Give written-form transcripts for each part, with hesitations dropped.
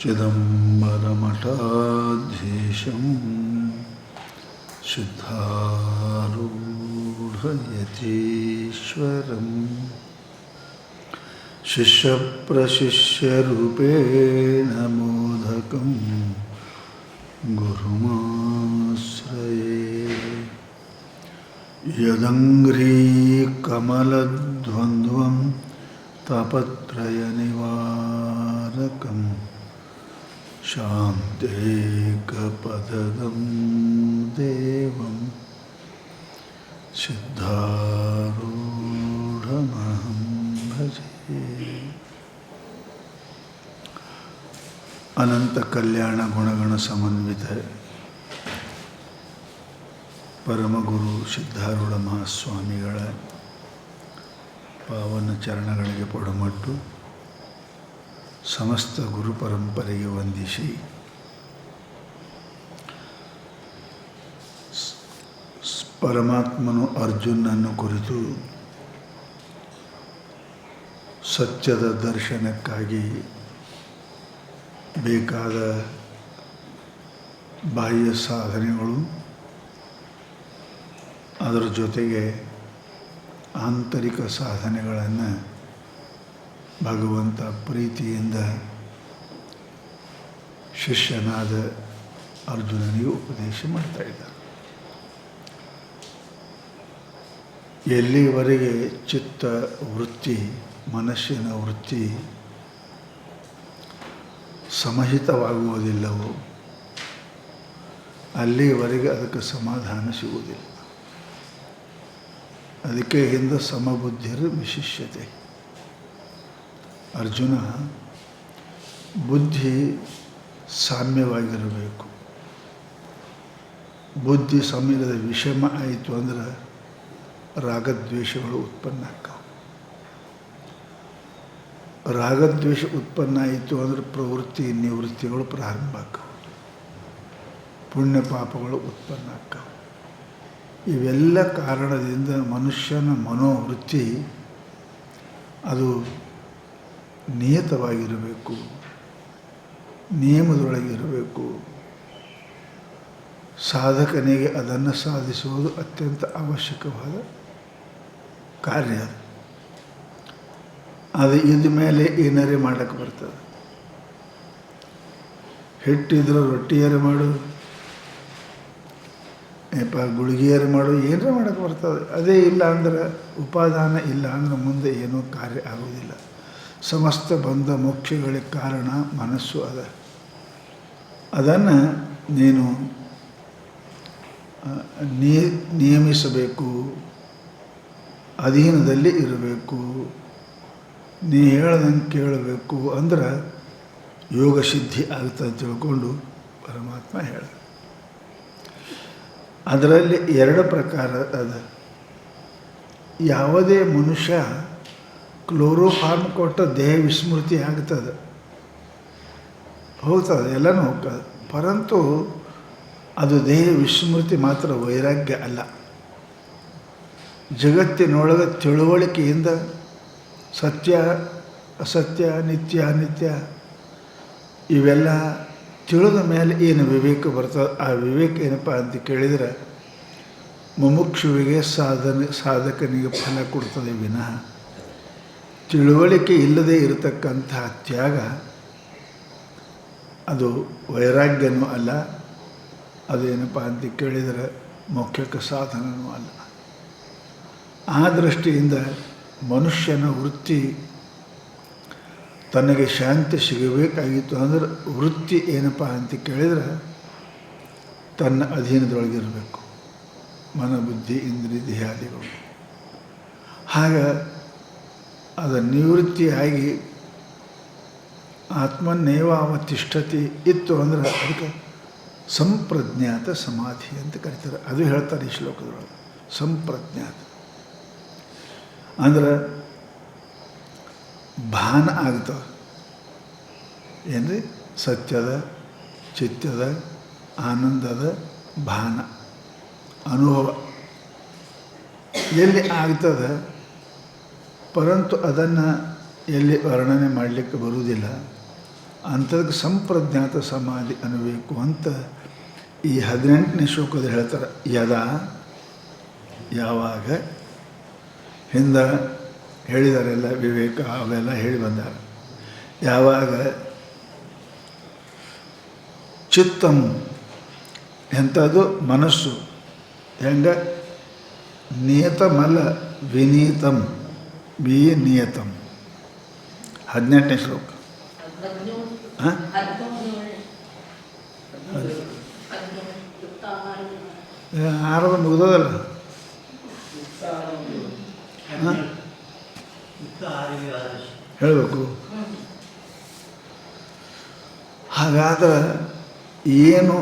चिदम्बरमठाधीशं सिद्धारूढयतीश्वरं शिष्यप्रशिष्यरूपेण मोदकं गुरुमाश्रये। यदङ्घ्रीकमलद्वन्द्वं तापत्रयनिवारकं शान्तेकपदं देवं सिद्धारूढमहं भजे। अनंत कल्याण गुणगण समन्वित ಪರಮಗುರು ಸಿದ್ಧಾರೂಢ ಮಹಾಸ್ವಾಮಿಗಳ ಪಾವನ ಚರಣಗಳಿಗೆ ಪೊಡಮಟ್ಟು ಸಮಸ್ತ ಗುರು ಪರಂಪರೆಗೆ ವಂದಿಸಿ ಪರಮಾತ್ಮನು ಅರ್ಜುನನ್ನು ಕುರಿತು ಸತ್ಯದ ದರ್ಶನಕ್ಕಾಗಿ ಬೇಕಾದ ಬಾಹ್ಯ ಸಾಧನೆಗಳು ಅದರ ಜೊತೆಗೆ ಆಂತರಿಕ ಸಾಧನೆಗಳನ್ನು ಭಗವಂತ ಪ್ರೀತಿಯಿಂದ ಶಿಷ್ಯನಾದ ಅರ್ಜುನನಿಗೆ ಉಪದೇಶ ಮಾಡ್ತಾ ಇದ್ದಾರೆ. ಎಲ್ಲಿವರೆಗೆ ಚಿತ್ತ ವೃತ್ತಿ ಮನಸ್ಸಿನ ವೃತ್ತಿ ಸಮಹಿತವಾಗುವುದಿಲ್ಲವೋ ಅಲ್ಲಿವರೆಗೆ ಅದಕ್ಕೆ ಸಮಾಧಾನ ಸಿಗುವುದಿಲ್ಲ. ಅದಕ್ಕೆ ಹಿಂದೆ ಸಮಬುದ್ಧಿರ ವಿಶಿಷ್ಯತೆ. ಅರ್ಜುನ ಬುದ್ಧಿ ಸಾಮ್ಯವಾಗಿರಬೇಕು. ಬುದ್ಧಿ ಸಮಯದ ವಿಷಮ ಆಯಿತು ಅಂದ್ರೆ ರಾಗದ್ವೇಷಗಳು ಉತ್ಪನ್ನ ಆಗ್ತಾವೆ. ರಾಗದ್ವೇಷ ಉತ್ಪನ್ನ ಆಯಿತು ಅಂದ್ರೆ ಪ್ರವೃತ್ತಿ ನಿವೃತ್ತಿಗಳು ಪ್ರಾರಂಭ ಆಗ್ತಾವೆ. ಪುಣ್ಯ ಪಾಪಗಳು ಉತ್ಪನ್ನ ಆಗ್ತಾವೆ. ಇವೆಲ್ಲ ಕಾರಣದಿಂದ ಮನುಷ್ಯನ ಮನೋವೃತ್ತಿ ಅದು ನಿಯತವಾಗಿರಬೇಕು, ನಿಯಮದೊಳಗಿರಬೇಕು. ಸಾಧಕನಿಗೆ ಅದನ್ನು ಸಾಧಿಸುವುದು ಅತ್ಯಂತ ಅವಶ್ಯಕವಾದ ಕಾರ್ಯ. ಅದು ಇದ್ದ ಮೇಲೆ ಏನಾರೇ ಮಾಡೋಕ್ಕೆ ಬರ್ತದೆ. ಹಿಟ್ಟಿದ್ರೆ ರೊಟ್ಟಿಯಾರು ಮಾಡು, ಗುಳಿಗೆಯಾರು ಮಾಡು, ಏನರ ಮಾಡೋಕ್ಕೆ ಬರ್ತದೆ. ಅದೇ ಇಲ್ಲ ಅಂದ್ರೆ ಉಪಾದಾನ ಇಲ್ಲ ಅಂದ್ರೆ ಮುಂದೆ ಏನೂ ಕಾರ್ಯ ಆಗೋದಿಲ್ಲ. ಸಮಸ್ತ ಬಂಧ ಮೋಕ್ಷಗಳಿಗೆ ಕಾರಣ ಮನಸ್ಸು ಅದ. ಅದನ್ನು ನೀನು ನಿಯಮಿಸಬೇಕು, ಅಧೀನದಲ್ಲಿ ಇರಬೇಕು, ನೀ ಹೇಳ್ದಂಗೆ ಕೇಳಬೇಕು ಅಂದ್ರೆ ಯೋಗ ಸಿದ್ಧಿ ಆಗ್ತದೆ ತಿಳ್ಕೊಂಡು ಪರಮಾತ್ಮ ಹೇಳ. ಅದರಲ್ಲಿ ಎರಡು ಪ್ರಕಾರ ಅದ. ಯಾವುದೇ ಮನುಷ್ಯ ಕ್ಲೋರೋಫಾರ್ಮ್ ಕೊಟ್ಟ ದೇಹ ವಿಸ್ಮೃತಿ ಆಗ್ತದೆ, ಹೋಗ್ತದೆ, ಎಲ್ಲನೂ ಹೋಗ್ತದೆ. ಪರಂತು ಅದು ದೇಹ ವಿಸ್ಮೃತಿ ಮಾತ್ರ ವೈರಾಗ್ಯ ಅಲ್ಲ. ಜಗತ್ತಿನೊಳಗೆ ತಿಳುವಳಿಕೆಯಿಂದ ಸತ್ಯ ಅಸತ್ಯ ನಿತ್ಯ ಅನಿತ್ಯ ಇವೆಲ್ಲ ತಿಳಿದ ಮೇಲೆ ಏನು ವಿವೇಕ ಬರ್ತದೆ. ಆ ವಿವೇಕ ಏನಪ್ಪ ಅಂತ ಕೇಳಿದರೆ ಮುಮುಕ್ಷುವಿಗೆ ಸಾಧಕನಿಗೆ ಫಲ ಕೊಡ್ತದೆ ವಿನಃ ತಿಳುವಳಿಕೆ ಇಲ್ಲದೆ ಇರತಕ್ಕಂತಹ ತ್ಯಾಗ ಅದು ವೈರಾಗ್ಯನೂ ಅಲ್ಲ. ಅದೇನಪ್ಪ ಅಂತ ಕೇಳಿದರೆ ಮೋಕ್ಷಕ್ಕೆ ಸಾಧನವೂ ಅಲ್ಲ. ಆ ದೃಷ್ಟಿಯಿಂದ ಮನುಷ್ಯನ ವೃತ್ತಿ ತನಗೆ ಶಾಂತಿ ಸಿಗಬೇಕಾಗಿತ್ತು ಅಂದ್ರೆ ವೃತ್ತಿ ಏನಪ್ಪ ಅಂತ ಕೇಳಿದರೆ ತನ್ನ ಅಧೀನದೊಳಗಿರಬೇಕು. ಮನಬುದ್ಧಿ ಇಂದ್ರಿಯ ದೇಹಾದಿಗಳು. ಹಾಗೆ ಅದು ನಿವೃತ್ತಿಯಾಗಿ ಆತ್ಮನ್ನೇವ ಅವತಿಷ್ಠತಿ ಇತ್ತು ಅಂದ್ರೆ ಅದಕ್ಕೆ ಸಂಪ್ರಜ್ಞಾತ ಸಮಾಧಿ ಅಂತ ಕರೀತಾರೆ. ಅದು ಹೇಳ್ತಾರೆ ಈ ಶ್ಲೋಕದೊಳಗೆ. ಸಂಪ್ರಜ್ಞಾತ ಅಂದ್ರೆ ಭಾನ ಆಗ್ತವೆ. ಏನ್ರಿ? ಸತ್ಯದ ಚಿತ್ತದ ಆನಂದದ ಭಾನ ಅನುಭವ ಎಲ್ಲಿ ಆಗ್ತದೆ. ಪರಂತು ಅದನ್ನು ಎಲ್ಲಿ ವರ್ಣನೆ ಮಾಡಲಿಕ್ಕೆ ಬರುವುದಿಲ್ಲ. ಅಂಥದಕ್ಕೆ ಸಂಪ್ರಜ್ಞಾತ ಸಮಾಧಿ ಅನ್ನಬೇಕು ಅಂತ ಈ 18ನೇ ಶ್ಲೋಕದಲ್ಲಿ ಹೇಳ್ತಾರೆ. ಯದಾ ಯಾವಾಗ, ಹಿಂದೆ ಹೇಳಿದಾರೆಲ್ಲ ವಿವೇಕ ಅವೆಲ್ಲ ಹೇಳಿ ಬಂದಾರೆ. ಯಾವಾಗ ಚಿತ್ತಂ ಎಂಥದ್ದು ಮನಸ್ಸು ಹೆಂಗೆ ನಿಯತಮಲ್ಲ ವಿನೀತಂ ವಿನಿಯತಂ 18ನೇ ಶ್ಲೋಕ. ಹಾಂ ಆರೋಗ್ಯ ಮುಗ್ದೋದಲ್ಲ. ಹಾಂ ಹೇಳಬೇಕು. ಹಾಗಾದ್ರೆ ಏನು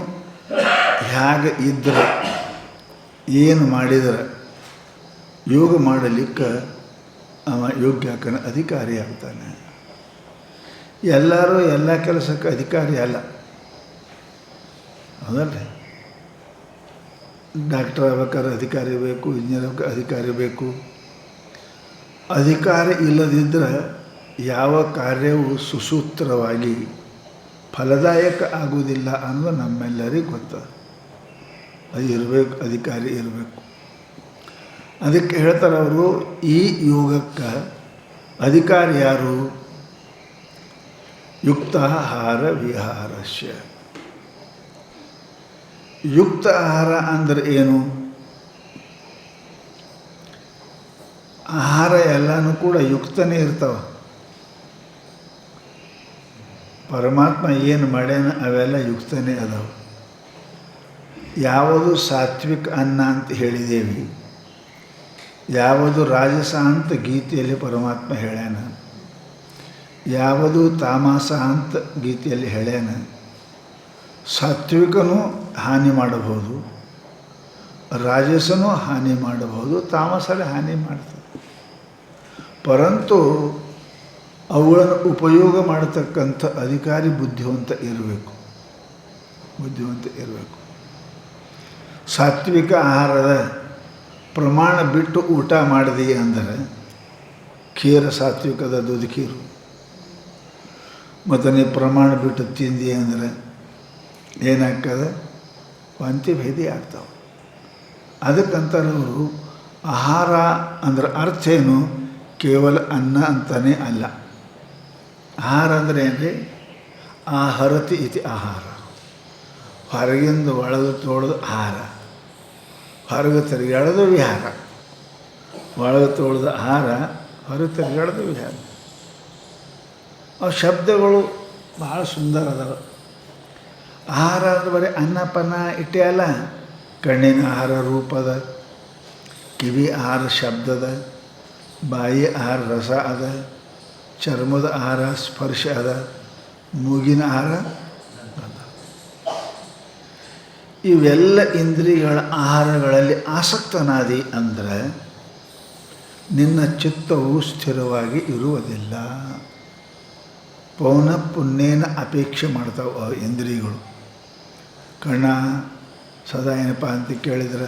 ಹೇಗೆ ಇದ್ರೆ ಏನು ಮಾಡಿದ್ರೆ ಯೋಗ ಮಾಡಲಿಕ್ಕೆ ಅವ ಯೋಗ್ಯಕನ ಅಧಿಕಾರಿ ಆಗ್ತಾನೆ. ಎಲ್ಲರೂ ಎಲ್ಲ ಕೆಲಸಕ್ಕೆ ಅಧಿಕಾರಿ ಅಲ್ಲ, ಹೌದಲ್ರಿ? ಡಾಕ್ಟರ್ ಆಗ್ಬೇಕಾದ್ರೆ ಅಧಿಕಾರಿ ಬೇಕು, ಇಂಜಿನಿಯರ್ ಆಗ್ಬೇಕಾದ್ರೆ ಅಧಿಕಾರಿ ಬೇಕು. ಅಧಿಕಾರಿ ಇಲ್ಲದಿದ್ದರೆ ಯಾವ ಕಾರ್ಯವು ಸುಸೂತ್ರವಾಗಿ ಫಲದಾಯಕ ಆಗುವುದಿಲ್ಲ ಅನ್ನೋದು ನಮ್ಮೆಲ್ಲರಿಗೂ ಗೊತ್ತು. ಅದು ಇರಬೇಕು, ಅಧಿಕಾರಿ ಇರಬೇಕು. ಅದಕ್ಕೆ ಹೇಳ್ತಾರೆ ಅವರು, ಈ ಯೋಗಕ್ಕೆ ಅಧಿಕಾರಿ ಯಾರು? ಯುಕ್ತ ಆಹಾರ ವಿಹಾರಸ್ಯ. ಯುಕ್ತ ಆಹಾರ ಅಂದರೆ ಏನು? ಆಹಾರ ಎಲ್ಲನೂ ಕೂಡ ಯುಕ್ತನೇ ಇರ್ತಾವೆ. ಪರಮಾತ್ಮ ಏನು ಮಾಡ್ಯಾನ ಅವೆಲ್ಲ ಯುಕ್ತನೇ ಅದಾವೆ. ಯಾವುದು ಸಾತ್ವಿಕ ಅನ್ನ ಅಂತ ಹೇಳಿದ್ದೇವೆ, ಯಾವುದು ರಾಜಸ ಅಂತ ಗೀತೆಯಲ್ಲಿ ಪರಮಾತ್ಮ ಹೇಳ್ಯಾನ, ಯಾವುದು ತಾಮಸ ಅಂತ ಗೀತೆಯಲ್ಲಿ ಹೇಳ್ಯಾನ. ಸಾತ್ವಿಕನೂ ಹಾನಿ ಮಾಡಬಹುದು, ರಾಜಸನೂ ಹಾನಿ ಮಾಡಬಹುದು, ತಾಮಸರೇ ಹಾನಿ ಮಾಡ್ತದೆ. ಪರಂತು ಅವುಗಳನ್ನು ಉಪಯೋಗ ಮಾಡತಕ್ಕಂಥ ಅಧಿಕಾರಿ ಬುದ್ಧಿವಂತ ಇರಬೇಕು. ಸಾತ್ವಿಕ ಆಹಾರದ ಪ್ರಮಾಣ ಬಿಟ್ಟು ಊಟ ಮಾಡಿದೆ ಅಂದರೆ ಖೀರ ಸಾತ್ವಿಕದ ದುಡ್ಡು ಖೀರು, ಮತ್ತು ನೀವು ಪ್ರಮಾಣ ಬಿಟ್ಟು ತಿಂದಿ ಅಂದರೆ ಏನಾಗ್ತದೆ? ವಾಂತಿ ಭೇದಿ ಆಗ್ತಾವೆ. ಅದಕ್ಕಂತಾರೆ ಅವರು, ಆಹಾರ ಅಂದ್ರೆ ಅರ್ಥ ಏನು? ಕೇವಲ ಅನ್ನ ಅಂತಲೇ ಅಲ್ಲ. ಆಹಾರ ಅಂದರೆ ಏನ್ರಿ? ಆಹರತಿ ಇತಿ ಆಹಾರ. ಹೊರಗಿಂದ ಒಳಗೆ ತೊಳೆದು ಆಹಾರ, ಹೊರಗೆ ತಿರುಗಾಡೋದು ವಿಹಾರ. ಒಳಗೆ ತೊಳೆದ ಆಹಾರ, ಹೊರಗೆ ತಿರುಗಾಡೋದು ವಿಹಾರ. ಅವು ಶಬ್ದಗಳು ಭಾಳ ಸುಂದರ ಅದಾವೆ. ಆಹಾರ ಅಂದ್ರೆ ಬರೀ ಅನ್ನಪನ್ನ ಇಟ್ಟೇ ಅಲ್ಲ. ಕಣ್ಣಿನ ಆಹಾರ ರೂಪದ, ಕಿವಿ ಆಹಾರ ಶಬ್ದದ, ಬಾಯಿ ಆಹಾರ ರಸ ಅದ, ಚರ್ಮದ ಆಹಾರ ಸ್ಪರ್ಶ ಅದ, ಮೂಗಿನ ಆಹಾರ ಅದ. ಇವೆಲ್ಲ ಇಂದ್ರಿಯಗಳ ಆಹಾರಗಳಲ್ಲಿ ಆಸಕ್ತನಾದಿ ಅಂದರೆ ನಿನ್ನ ಚಿತ್ತವು ಸ್ಥಿರವಾಗಿ ಇರುವುದಿಲ್ಲ. ಪೌನ ಪುಣ್ಯನ ಅಪೇಕ್ಷೆ ಮಾಡ್ತಾವೆ ಇಂದ್ರಿಯಗಳು. ಕಣ್ಣ ಸದಾ ಏನಪ್ಪ ಅಂತ ಕೇಳಿದ್ರೆ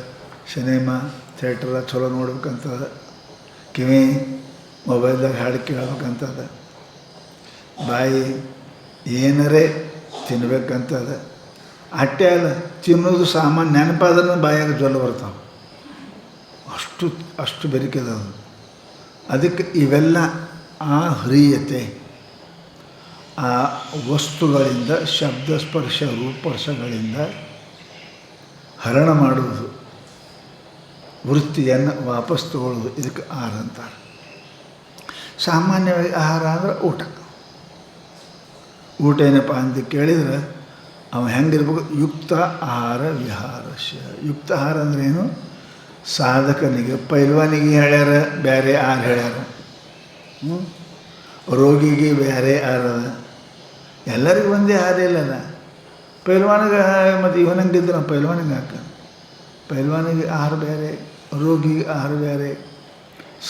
ಸಿನಿಮಾ ಥಿಯೇಟ್ರ ಚಲೋ ನೋಡ್ಬೇಕಂತದ, ಕಿವಿ ಮೊಬೈಲ್ದಾಗ ಹಾಡು ಕೇಳ್ಬೇಕಂತದ, ಬಾಯಿ ಏನರೇ ತಿನ್ಬೇಕಂತದ. ಅಟ್ಟೆ ಅಲ್ಲ, ತಿನ್ನೋದು ಸಾಮಾನ್ಯ ನೆನಪಾದ್ರೆ ಬಾಯಾಗ ಜೊಲ್ಲ ಬರ್ತಾವೆ. ಅಷ್ಟು ಬೆರಿಕೆದದು. ಅದಕ್ಕೆ ಇವೆಲ್ಲ ಆ ಹ್ರಿಯತೆ, ಆ ವಸ್ತುಗಳಿಂದ, ಶಬ್ದ ಸ್ಪರ್ಶ ರೂಪರ್ಶಗಳಿಂದ ಹರಣ ಮಾಡುವುದು, ವೃತ್ತಿಯನ್ನು ವಾಪಸ್ ತಗೊಳ್ಳೋದು, ಇದಕ್ಕೆ ಆಹಾರ ಅಂತಾರೆ. ಸಾಮಾನ್ಯವಾಗಿ ಆಹಾರ ಅಂದರೆ ಊಟ. ಊಟ ಏನಪ್ಪ ಅಂತ ಕೇಳಿದರೆ ಅವ ಹೆಂಗಿರ್ಬೇಕು? ಯುಕ್ತ ಆಹಾರ ವಿಹಾರಸ್ಯ. ಯುಕ್ತ ಆಹಾರ ಅಂದ್ರೆ ಏನು? ಸಾಧಕನಿಗೆ, ಪೈಲ್ವಾನಿಗೆ ಹೇಳ್ಯಾರ ಬೇರೆ ಆಹಾರ ಹೇಳ್ಯಾರ, ರೋಗಿಗೆ ಬೇರೆ ಆಹಾರದ, ಎಲ್ಲರಿಗೂ ಒಂದೇ ಆಹಾರ ಇಲ್ಲಲ್ಲ. ಪೈಲ್ವಾನಿಗೆ ಮತ್ತು ಇವನಂಗಿದ್ರೆ ನಾವು ಪೈಲ್ವಾನಿಗೆ ಹಾಕ. ಪೈಲ್ವಾನಿಗೆ ಆಹಾರ ಬೇರೆ, ರೋಗಿಗೆ ಆಹಾರ ಬೇರೆ,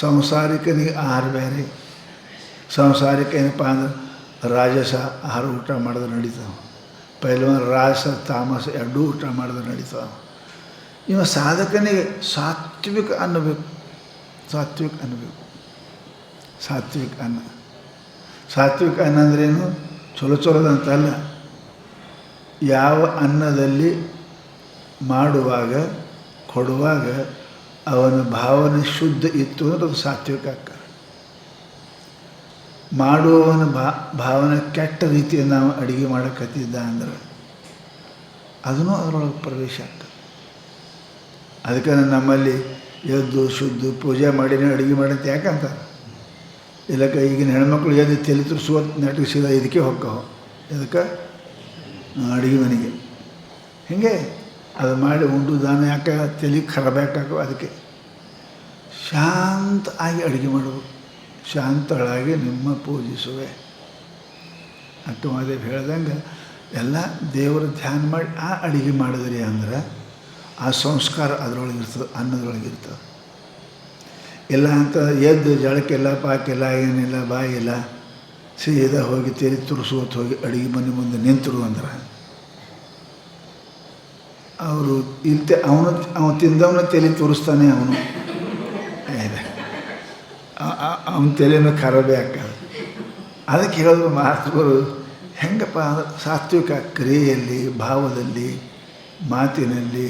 ಸಂಸಾರಿಕನಿಗೆ ಆಹಾರ ಬೇರೆ. ಸಂಸಾರಿಕ ಏನಪ್ಪ ಅಂದ್ರೆ ರಾಜಸ ಆಹಾರ ಊಟ ಮಾಡಿದ್ರೆ ನಡೀತಾವೆ. ಪೈಲ್ವಾನ ರಾಜಸ ತಾಮಸ ಎರಡೂ ಊಟ ಮಾಡಿದ್ರೆ ನಡೀತಾವೆ. ಇವ ಸಾಧಕನಿಗೆ ಸಾತ್ವಿಕ ಅನ್ನಬೇಕು. ಸಾತ್ವಿಕ ಅನ್ನ. ಸಾತ್ವಿಕ ಅನ್ನ ಅಂದ್ರೇನು? ಚಲೋದಂತಲ್ಲ, ಯಾವ ಅನ್ನದಲ್ಲಿ ಮಾಡುವಾಗ ಕೊಡುವಾಗ ಅವನ ಭಾವನೆ ಶುದ್ಧ ಇತ್ತು ಅಂದ್ರೆ ಅದು ಸಾತ್ವಿಕ ಆಕಾರ. ಮಾಡುವವನ ಭಾವನೆ ಕೆಟ್ಟ ರೀತಿಯಲ್ಲಿ ನಾವು ಅಡುಗೆ ಮಾಡೋಕತ್ತಿದ್ದ ಅಂದ್ರೆ ಅದೂ ಅದರೊಳಗೆ ಪ್ರವೇಶ ಆಗ್ತದೆ. ಅದಕ್ಕೆ ನಮ್ಮಲ್ಲಿ ಎದ್ದು ಶುದ್ಧ ಪೂಜೆ ಮಾಡಿನೇ ಅಡುಗೆ ಮಾಡಂತ ಯಾಕಂತಾರೆ? ಇಲ್ಲಕ್ಕೆ ಈಗಿನ ಹೆಣ್ಮಕ್ಳು ಎದ್ದು ತಲೆ ತುರಿಸುವ ನಟಿಸಿದ ಇದಕ್ಕೆ ಹೋಗ್ತಾವ, ಇದಕ್ಕೆ ಅಡುಗೆ ಮನೆಗೆ ಹೀಗೆ ಅದು ಮಾಡಿ ಉಂಡು ದಾನ ಯಾಕೆ ತಲೆ ಖರಾಬೇಕಾಗೋ. ಅದಕ್ಕೆ ಶಾಂತ ಆಗಿ ಅಡುಗೆ ಮಾಡಬೇಕು. ಶಾಂತಳಾಗಿ ನಿಮ್ಮ ಪೂಜಿಸುವೆ. ಅಕ್ಕಮಹಾದೇವಿ ಹೇಳ್ದಂಗೆ ಎಲ್ಲ ದೇವರ ಧ್ಯಾನ ಮಾಡಿ ಆ ಅಡುಗೆ ಮಾಡಿದ್ರಿ ಅಂದ್ರೆ ಆ ಸಂಸ್ಕಾರ ಅದರೊಳಗಿರ್ತದೆ, ಅನ್ನದೊಳಗಿರ್ತದೆ. ಇಲ್ಲ ಅಂತ ಎದ್ದು ಜಳಕ್ಕೆಲ್ಲ ಪಾಕಿಲ್ಲ ಏನಿಲ್ಲ ಬಾಯಿಲ್ಲ ಸೀದಾ ಹೋಗಿ ತಲೆ ತುರಿಸೋತ್ ಹೋಗಿ ಅಡುಗೆ ಮನೆ ಮುಂದೆ ನಿಂತರು ಅಂದ್ರೆ ಅವರು ಇಲ್ತೆ ಅವನು ತಿಂದವನ ತಲೆ ತುರಿಸ್ತಾನೆ. ಅವನು ಅವನ ತಲೆನೂ ಖರಾಬೇ ಆಗ್ತದೆ. ಅದಕ್ಕೆ ಹೇಳಿದ್ರು ಮಹಾತ್ಮರು ಹೆಂಗಪ್ಪ ಅಂದ್ರೆ ಸಾತ್ವಿಕ ಕ್ರಿಯೆಯಲ್ಲಿ, ಭಾವದಲ್ಲಿ, ಮಾತಿನಲ್ಲಿ,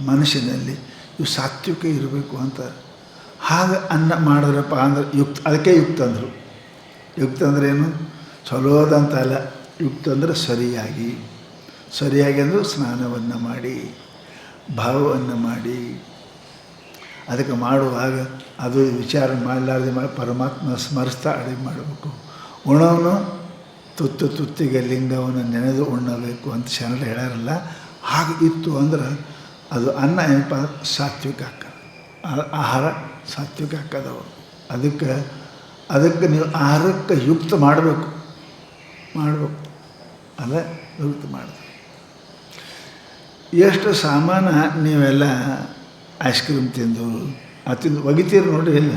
ಮನಸ್ಸಿನಲ್ಲಿ ಇವು ಸಾತ್ವಿಕ ಇರಬೇಕು ಅಂತ. ಹಾಗೆ ಅನ್ನ ಮಾಡಿದ್ರಪ್ಪ ಅಂದ್ರೆ ಯುಕ್ತ, ಅದಕ್ಕೆ ಯುಕ್ತ ಅಂದರು. ಯುಕ್ತ ಅಂದ್ರೆ ಏನು? ಚಲೋದಂತ ಅಲ್ಲ, ಯುಕ್ತ ಅಂದರೆ ಸರಿಯಾಗಿ. ಸರಿಯಾಗಿ ಅಂದರೂ ಸ್ನಾನವನ್ನು ಮಾಡಿ, ಭಾವವನ್ನು ಮಾಡಿ. ಅದಕ್ಕೆ ಮಾಡುವಾಗ ಅದು ವಿಚಾರ ಮಾಡಲಾರ್ದೆ ಪರಮಾತ್ಮ ಸ್ಮರಿಸ್ತಾ ಅಡುಗೆ ಮಾಡಬೇಕು. ಉಣವನು ತುತ್ತಿಗೆ ಲಿಂಗವನ್ನು ನೆನೆದು ಉಣ್ಣಬೇಕು ಅಂತ ಶರಣರು ಹೇಳ್ಯಾರಲ್ಲ. ಹಾಗೆ ಇತ್ತು ಅಂದ್ರೆ ಅದು ಅನ್ನ ಏನಪ್ಪ ಸಾತ್ವಿಕ ಹಾಕೋದು, ಆಹಾರ ಸಾತ್ವಿಕ ಹಾಕೋದವು. ಅದಕ್ಕೆ ನೀವು ಆಹಾರಕ್ಕೆ ಯುಕ್ತ ಮಾಡಬೇಕು ಅಲ್ಲ, ಯುಕ್ತ ಮಾಡೋದು. ಎಷ್ಟು ಸಾಮಾನು ನೀವೆಲ್ಲ ಐಸ್ ಕ್ರೀಮ್ ತಿಂದು ಒಗಿತೀರಿ ನೋಡ್ರಿ. ಇಲ್ಲ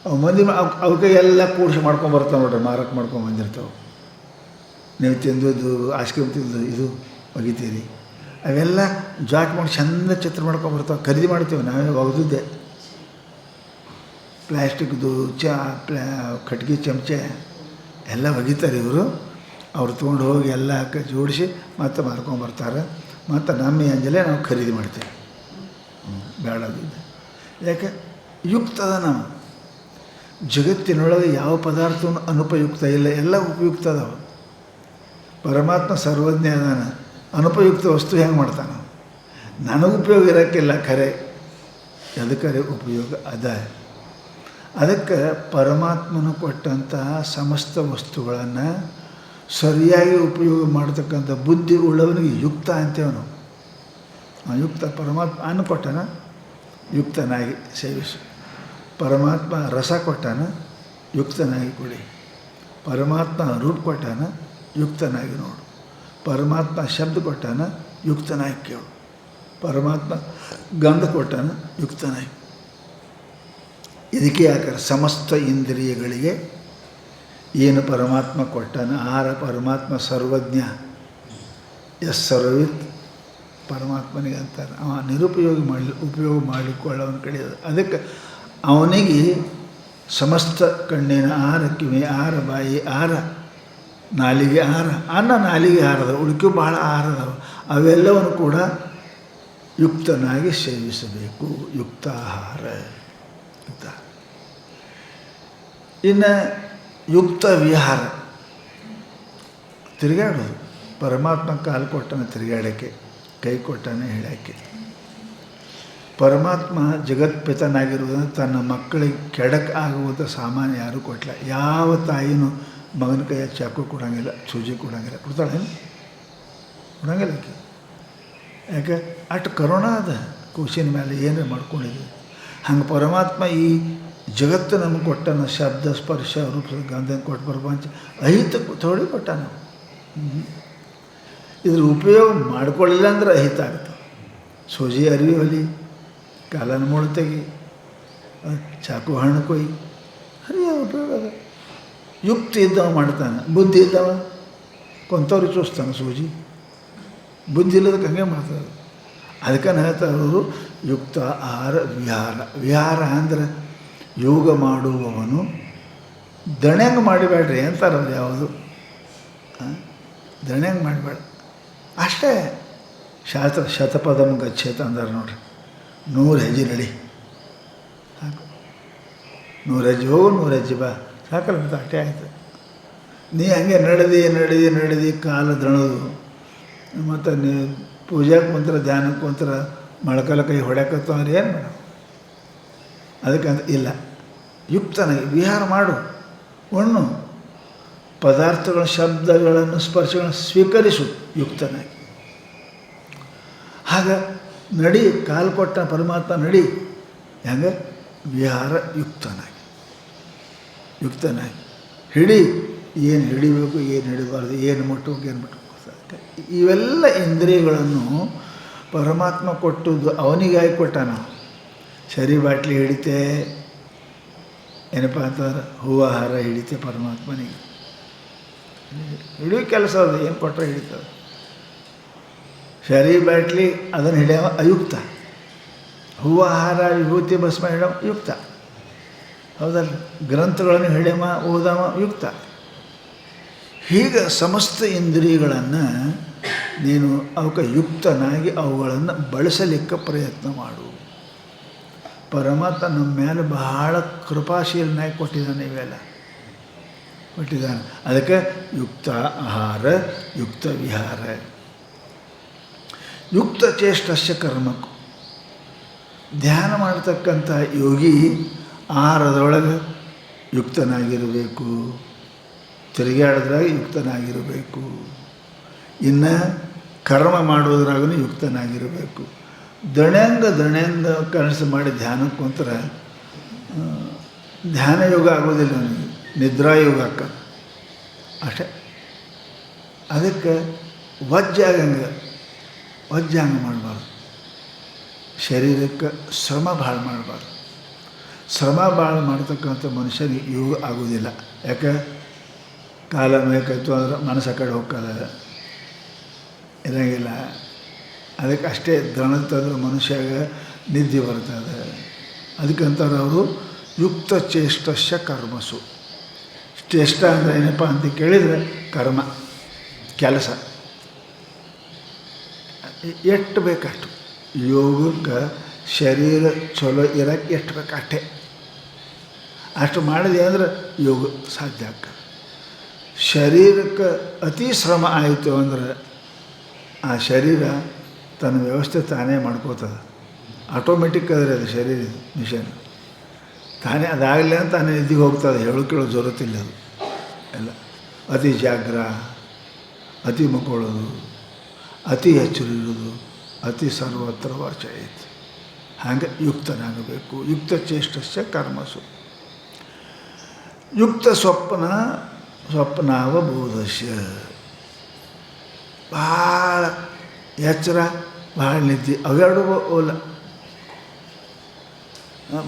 ಅವು ಮಂದಿ ಅವಕ್ಕೆ ಎಲ್ಲ ಕೂಡಿಸಿ ಮಾಡ್ಕೊಂಬರ್ತಾವೆ ನೋಡ್ರಿ, ಮಾರಕ್ಕೆ ಬಂದಿರ್ತಾವೆ. ನೀವು ತಿಂದದ್ದು ಐಸ್ ಕ್ರೀಮ್ ತಿಂದು ಇದು ಒಗಿತೀರಿ, ಅವೆಲ್ಲ ಜಾಕ್ ಮಾಡಿ ಚೆಂದ ಚಿತ್ರ ಮಾಡ್ಕೊಂಬರ್ತಾವೆ. ಖರೀದಿ ಮಾಡ್ತೀವಿ ನಾವೇ ಒಗೆದಿದ್ದೆ. ಪ್ಲ್ಯಾಸ್ಟಿಕ್ದು ಕಟ್ಗೆ ಚಮಚೆ ಎಲ್ಲ ಒಗಿತಾರೆ ಇವರು. ಅವ್ರು ತೊಗೊಂಡು ಹೋಗಿ ಎಲ್ಲ ಜೋಡಿಸಿ ಮತ್ತೆ ಮಾರ್ಕೊಂಬರ್ತಾರೆ. ಮತ್ತು ನಮ್ಮ ಅಂಜಲೇ ನಾವು ಖರೀದಿ ಮಾಡ್ತೀವಿ. ಬೇಡದಿದ್ದೆ ಯಾಕೆ ಯುಕ್ತದ. ನಾವು ಜಗತ್ತಿನೊಳಗೆ ಯಾವ ಪದಾರ್ಥವೂ ಅನುಪಯುಕ್ತ ಇಲ್ಲ, ಎಲ್ಲ ಉಪಯುಕ್ತ ಅದಾವ. ಪರಮಾತ್ಮ ಸರ್ವಜ್ಞ ಅದಾನ, ಅನುಪಯುಕ್ತ ವಸ್ತು ಹೆಂಗೆ ಮಾಡ್ತಾನೆ? ನನಗೆ ಉಪಯೋಗ ಇರೋಕ್ಕಿಲ್ಲ, ಖರೆ ಅದಕ್ಕೆ ಉಪಯೋಗ ಅದ. ಅದಕ್ಕೆ ಪರಮಾತ್ಮನು ಕೊಟ್ಟಂತಹ ಸಮಸ್ತ ವಸ್ತುಗಳನ್ನು ಸರಿಯಾಗಿ ಉಪಯೋಗ ಮಾಡ್ತಕ್ಕಂಥ ಬುದ್ಧಿ ಉಳ್ಳವನಿಗೆ ಯುಕ್ತ ಅಂತೇವೆ ನಾವು. ಯುಕ್ತ ಪರಮಾತ್ಮ ಅನ್ನ ಕೊಟ್ಟಾನ, ಯುಕ್ತನಾಗಿ ಸೇವಿಸು. ಪರಮಾತ್ಮ ರಸ ಕೊಟ್ಟಾನ, ಯುಕ್ತನಾಗಿ ಕೊಡಿ. ಪರಮಾತ್ಮ ರೂಪ ಕೊಟ್ಟಾನ, ಯುಕ್ತನಾಗಿ ನೋಡು. ಪರಮಾತ್ಮ ಶಬ್ದ ಕೊಟ್ಟಾನ, ಯುಕ್ತನಾಗಿ ಕೇಳು. ಪರಮಾತ್ಮ ಗಂಧ ಕೊಟ್ಟಾನ, ಯುಕ್ತನಾಗಿ. ಇದಕ್ಕೆ ಯಾಕಂದ್ರೆ ಸಮಸ್ತ ಇಂದ್ರಿಯಗಳಿಗೆ ಏನು ಪರಮಾತ್ಮ ಕೊಟ್ಟಾನ ಆಹಾರ. ಪರಮಾತ್ಮ ಸರ್ವಜ್ಞ, ಎಸ್ ಸರ್ವಿತ್ ಪರಮಾತ್ಮನಿಗೆ ಅಂತಾರೆ. ಅವ ಉಪಯೋಗ ಮಾಡಿಕೊಳ್ಳೋವನ ಕಡೆ. ಅದಕ್ಕೆ ಅವನಿಗೆ ಸಮಸ್ತ ಕಣ್ಣಿನ ಆಹಾರ, ಕಿವಿ ಆಹಾರ, ಬಾಯಿ ಆಹಾರ, ನಾಲಿಗೆ ಆಹಾರ. ಅನ್ನ ನಾಲಿಗೆ ಆಹಾರದ ಉಳಿಕೆ ಭಾಳ ಆಹಾರದವು. ಅವೆಲ್ಲವನ್ನು ಕೂಡ ಯುಕ್ತನಾಗಿ ಸೇವಿಸಬೇಕು. ಯುಕ್ತ ಆಹಾರ ಯುಕ್ತ. ಇನ್ನು ಯುಕ್ತ ವಿಹಾರ, ತಿರುಗಾಡೋದು. ಪರಮಾತ್ಮ ಕಾಲು ಕೊಟ್ಟಾನೆ ತಿರುಗಾಡೋಕ್ಕೆ, ಕೈ ಕೊಟ್ಟಾನೆ ಹೇಳೋಕ್ಕೆ. ಪರಮಾತ್ಮ ಜಗತ್ಪಿತನಾಗಿರುವುದನ್ನು ತನ್ನ ಮಕ್ಕಳಿಗೆ ಕೆಡಕ್ಕೆ ಆಗುವಂಥ ಸಾಮಾನ್ಯ ಯಾರೂ ಕೊಟ್ಟಲ್ಲ. ಯಾವ ತಾಯಿನೂ ಮಗನ ಕೈಯ ಚಾಕು ಕೊಡೋಂಗಿಲ್ಲ, ಸೂಜಿ ಕೊಡೋಂಗಿಲ್ಲ. ಕೊಡ್ತಾಳೆ? ಕೊಡೋಂಗಿಲ್ಲ ಆಕೆ. ಯಾಕೆ? ಅಷ್ಟು ಕರುಣಾ ಅದ ಕೂಸಿನ ಮೇಲೆ ಏನೇ ಮಾಡ್ಕೊಂಡಿದ್ವಿ. ಹಂಗೆ ಪರಮಾತ್ಮ ಈ ಜಗತ್ತು ನಮಗೆ ಕೊಟ್ಟಾನ. ಶಬ್ದ, ಸ್ಪರ್ಶ, ರೂಪ, ಗಂಧ ಕೊಟ್ಟು ಪ್ರಪಂಚ ಅಹಿತ ಥೋಡಿ ಕೊಟ್ಟಾನ. ಇದ್ರ ಉಪಯೋಗ ಮಾಡ್ಕೊಳ್ಳಿಲ್ಲ ಅಂದ್ರೆ ಅಹಿತ ಆಗ್ತದೆ. ಸೂಜಿ ಅರಿವಿ ಹೊಲಿ, ಕಾಲನ ಮುಳು ತೆಗಿ, ಚಾಕು ಹಣ್ಣು ಕೊಯ್, ಹರಿಯ ಉಪಯೋಗ ಅದ. ಯುಕ್ತಿ ಇದ್ದವ ಮಾಡ್ತಾನೆ, ಬುದ್ಧಿ ಇದ್ದವ ಕೊಂತವ್ರಿಗೆ ಚೂಸ್ತಾನೆ ಸೂಜಿ. ಬುದ್ಧಿ ಇಲ್ಲದಕ್ಕೆ ಹಂಗೆ ಮಾಡ್ತಾರೆ. ಅದಕ್ಕೆ ಹೇಳ್ತಾರೆ ಅವರು ಯುಕ್ತ ಆಹಾರ ವಿಹಾರ. ವಿಹಾರ ಅಂದ್ರೆ ಯೋಗ ಮಾಡುವವನು ದಣೆಂಗೆ ಮಾಡಿಬೇಡ್ರಿ ಅಂತಾರೆ. ಅವ್ರು ಯಾವುದು ದಣ್ಯಂಗೆ ಮಾಡಬೇಡ ಅಷ್ಟೇ. ಶಾಸ್ತ್ರ ಶತಪದಂ ಗಚ್ಚೇತ ಅಂದಾರೆ ನೋಡ್ರಿ, 100 ಹೆಜ್ಜೆ ನಡಿ ಸಾಕು, 100 ಹೆಜ್ಜೆ ಹೋಗು 100 ಹೆಜ್ಜೆ ಬಾ ಸಾಕಲ್ಲ, ಮತ್ತು ಅಷ್ಟೇ ಆಯಿತು. ನೀ ಹಂಗೆ ನಡೆದು ಕಾಲ ದಣದು, ಮತ್ತು ನೀ ಪೂಜೆಗೆ ಕುಂತ್ರ ಧ್ಯಾನಕ್ಕೆ ಕುಂತ್ರ ಮೊಳಕಾಲ ಕೈ ಹೊಡ್ಯಾಕತ್ತು ಅಂದ್ರೆ ಏನು ಮೇಡಮ್? ಅದಕ್ಕಂತ ಇಲ್ಲ, ಯುಕ್ತನಾಗಿ ವಿಹಾರ ಮಾಡು, ಉಣ್ಣು, ಪದಾರ್ಥಗಳ ಶಬ್ದಗಳನ್ನು ಸ್ಪರ್ಶಗಳನ್ನು ಸ್ವೀಕರಿಸು ಯುಕ್ತನಾಗಿ. ಆಗ ನಡಿ, ಕಾಲು ಕೊಟ್ಟ ಪರಮಾತ್ಮ ನಡಿ, ಹೆಂಗೆ ವಿಹಾರ ಯುಕ್ತನಾಗಿ ಹಿಡಿ, ಏನು ಹಿಡಿಬೇಕು ಏನು ಹಿಡಿಬಾರ್ದು, ಏನು ಮುಟ್ಟಬೇಕು ಏನು ಮುಟ್ಟಬೇಕು. ಇವೆಲ್ಲ ಇಂದ್ರಿಯಗಳನ್ನು ಪರಮಾತ್ಮ ಕೊಟ್ಟದ್ದು ಅವನಿಗಾಗಿ ಕೊಟ್ಟ. ನಾವು ಸರಿ ಬಾಟ್ಲಿ ಹಿಡಿತೆ ಏನಪ್ಪ ಅಂತಂದ್ರೆ ಹೂವು ಹಾರ ಹಿಡಿತೆ ಪರಮಾತ್ಮನಿಗೆ ಹಿಡಿಯೋ ಕೆಲಸ ಅದು, ಏನು ಕೊಟ್ಟರೆ ಹಿಡಿತದೆ. ಸರಿ ಬಾಟ್ಲಿ ಅದನ್ನು ಹಿಡಿಯವ ಅಯುಕ್ತ, ಹೂವು ಹಾರ ವಿಭೂತಿ ಭಸ್ಮ ಹಿಡಿಯವ ಯುಕ್ತ, ಹೌದಲ್ಲ. ಗ್ರಂಥಗಳನ್ನು ಹಿಡಿಯವ ಓದವ ಯುಕ್ತ. ಹೀಗೆ ಸಮಸ್ತ ಇಂದ್ರಿಯಗಳನ್ನು ನೀನು ಅವಕ್ಕೆ ಯುಕ್ತನಾಗಿ ಅವುಗಳನ್ನು ಬಳಸಲಿಕ್ಕೆ ಪ್ರಯತ್ನ ಮಾಡು. ಪರಮಾತ್ಮ ನಮ್ಮ ಮೇಲೆ ಬಹಳ ಕೃಪಾಶೀಲನಾಗಿ ಕೊಟ್ಟಿದ್ದಾನೆ, ಇವೆಲ್ಲ ಕೊಟ್ಟಿದ್ದಾನೆ. ಅದಕ್ಕೆ ಯುಕ್ತ ಆಹಾರ, ಯುಕ್ತ ವಿಹಾರ, ಯುಕ್ತ ಚೇಷ್ಟಸ್ಯ ಕರ್ಮಕ್ಕೂ. ಧ್ಯಾನ ಮಾಡತಕ್ಕಂಥ ಯೋಗಿ ಆಹಾರದೊಳಗೆ ಯುಕ್ತನಾಗಿರಬೇಕು, ತಿರುಗಾಡೋದ್ರಾಗ ಯುಕ್ತನಾಗಿರಬೇಕು, ಇನ್ನು ಕರ್ಮ ಮಾಡೋದ್ರಾಗೂ ಯುಕ್ತನಾಗಿರಬೇಕು. ದಣ್ಯಂಗ ಕನಸು ಮಾಡಿ ಧ್ಯಾನಕ್ಕೆ ಕುಂತ್ರೆ ಧ್ಯಾನ ಯೋಗ ಆಗೋದಿಲ್ಲ, ನನಗೆ ನಿದ್ರಾಯೋಗ ಆಕ್ಕದ ಅಷ್ಟೇ. ಅದಕ್ಕೆ ವಜ್ಜಾಗಂಗೆ ಮಾಡಬಾರ್ದು, ಶರೀರಕ್ಕೆ ಶ್ರಮ ಭಾಳ ಮಾಡಬಾರ್ದು. ಶ್ರಮ ಭಾಳ ಮಾಡ್ತಕ್ಕಂಥ ಮನುಷ್ಯನಿಗೆ ಯೋಗ ಆಗೋದಿಲ್ಲ. ಯಾಕೆ? ಕಾಲ ಮೇಕೈತು ಅಂದ್ರೆ ಮನಸ್ಸು ಆ ಕಡೆ ಹೋಗ್ತದೆ, ಇರೋಂಗಿಲ್ಲ. ಅದಕ್ಕೆ ಅಷ್ಟೇ ದಣತಂದ್ರೆ ಮನುಷ್ಯಾಗ ನಿದ್ದೆ ಬರ್ತದೆ. ಅದಕ್ಕಂತಾರೆ ಅವರು ಯುಕ್ತ ಚೇಷ್ಟಸ್ಯ ಕರ್ಮಸು. ಚೇಷ್ಟ ಅಂದರೆ ಏನಪ್ಪ ಅಂತ ಕೇಳಿದರೆ ಕರ್ಮ, ಕೆಲಸ ಎಷ್ಟು ಬೇಕಷ್ಟು. ಯೋಗಕ್ಕೆ ಶರೀರ ಚಲೋ ಇರೋಕ್ಕೆ ಎಷ್ಟು ಬೇಕು ಅಷ್ಟೇ, ಅಷ್ಟು ಮಾಡಿದೆ ಅಂದ್ರೆ ಯೋಗ ಸಾಧ್ಯ ಆಗ್ತದೆ. ಶರೀರಕ್ಕೆ ಅತಿ ಶ್ರಮ ಆಯಿತು ಅಂದ್ರೆ ಆ ಶರೀರ ತನ್ನ ವ್ಯವಸ್ಥೆ ತಾನೇ ಮಾಡ್ಕೋತದೆ, ಆಟೋಮೆಟಿಕ್ ಆದರೆ ಅದು ಶರೀರ ಮಿಷನ್ ತಾನೇ ಅದಾಗಲಿ ಅಂತ ತಾನೇ ನಿದ್ದಿಗೆ ಹೋಗ್ತದೆ, ಹೇಳೋ ಜರುತ್ತಿಲ್ಲ ಅದು ಎಲ್ಲ. ಅತಿ ಜಾಗ್ರ, ಅತಿ ಮಕ್ಕೊಳ್ಳೋದು, ಅತಿ ಎಚ್ಚರಿರೋದು, ಅತಿ ಸರ್ವತ್ರ ವರ್ಚಯಿತು. ಹಾಗೆ ಯುಕ್ತನಾಗಬೇಕು. ಯುಕ್ತ ಚೇಷ್ಟಸ್ಯ ಕರ್ಮಸು. ಯುಕ್ತ ಸ್ವಪ್ನಾವಬೋಧಸ್ಯ. ಭಾಳ ಎಚ್ಚರ, ಭಾಳ ನಿದ್ದೆ, ಅವೆರಡು ಓಲ.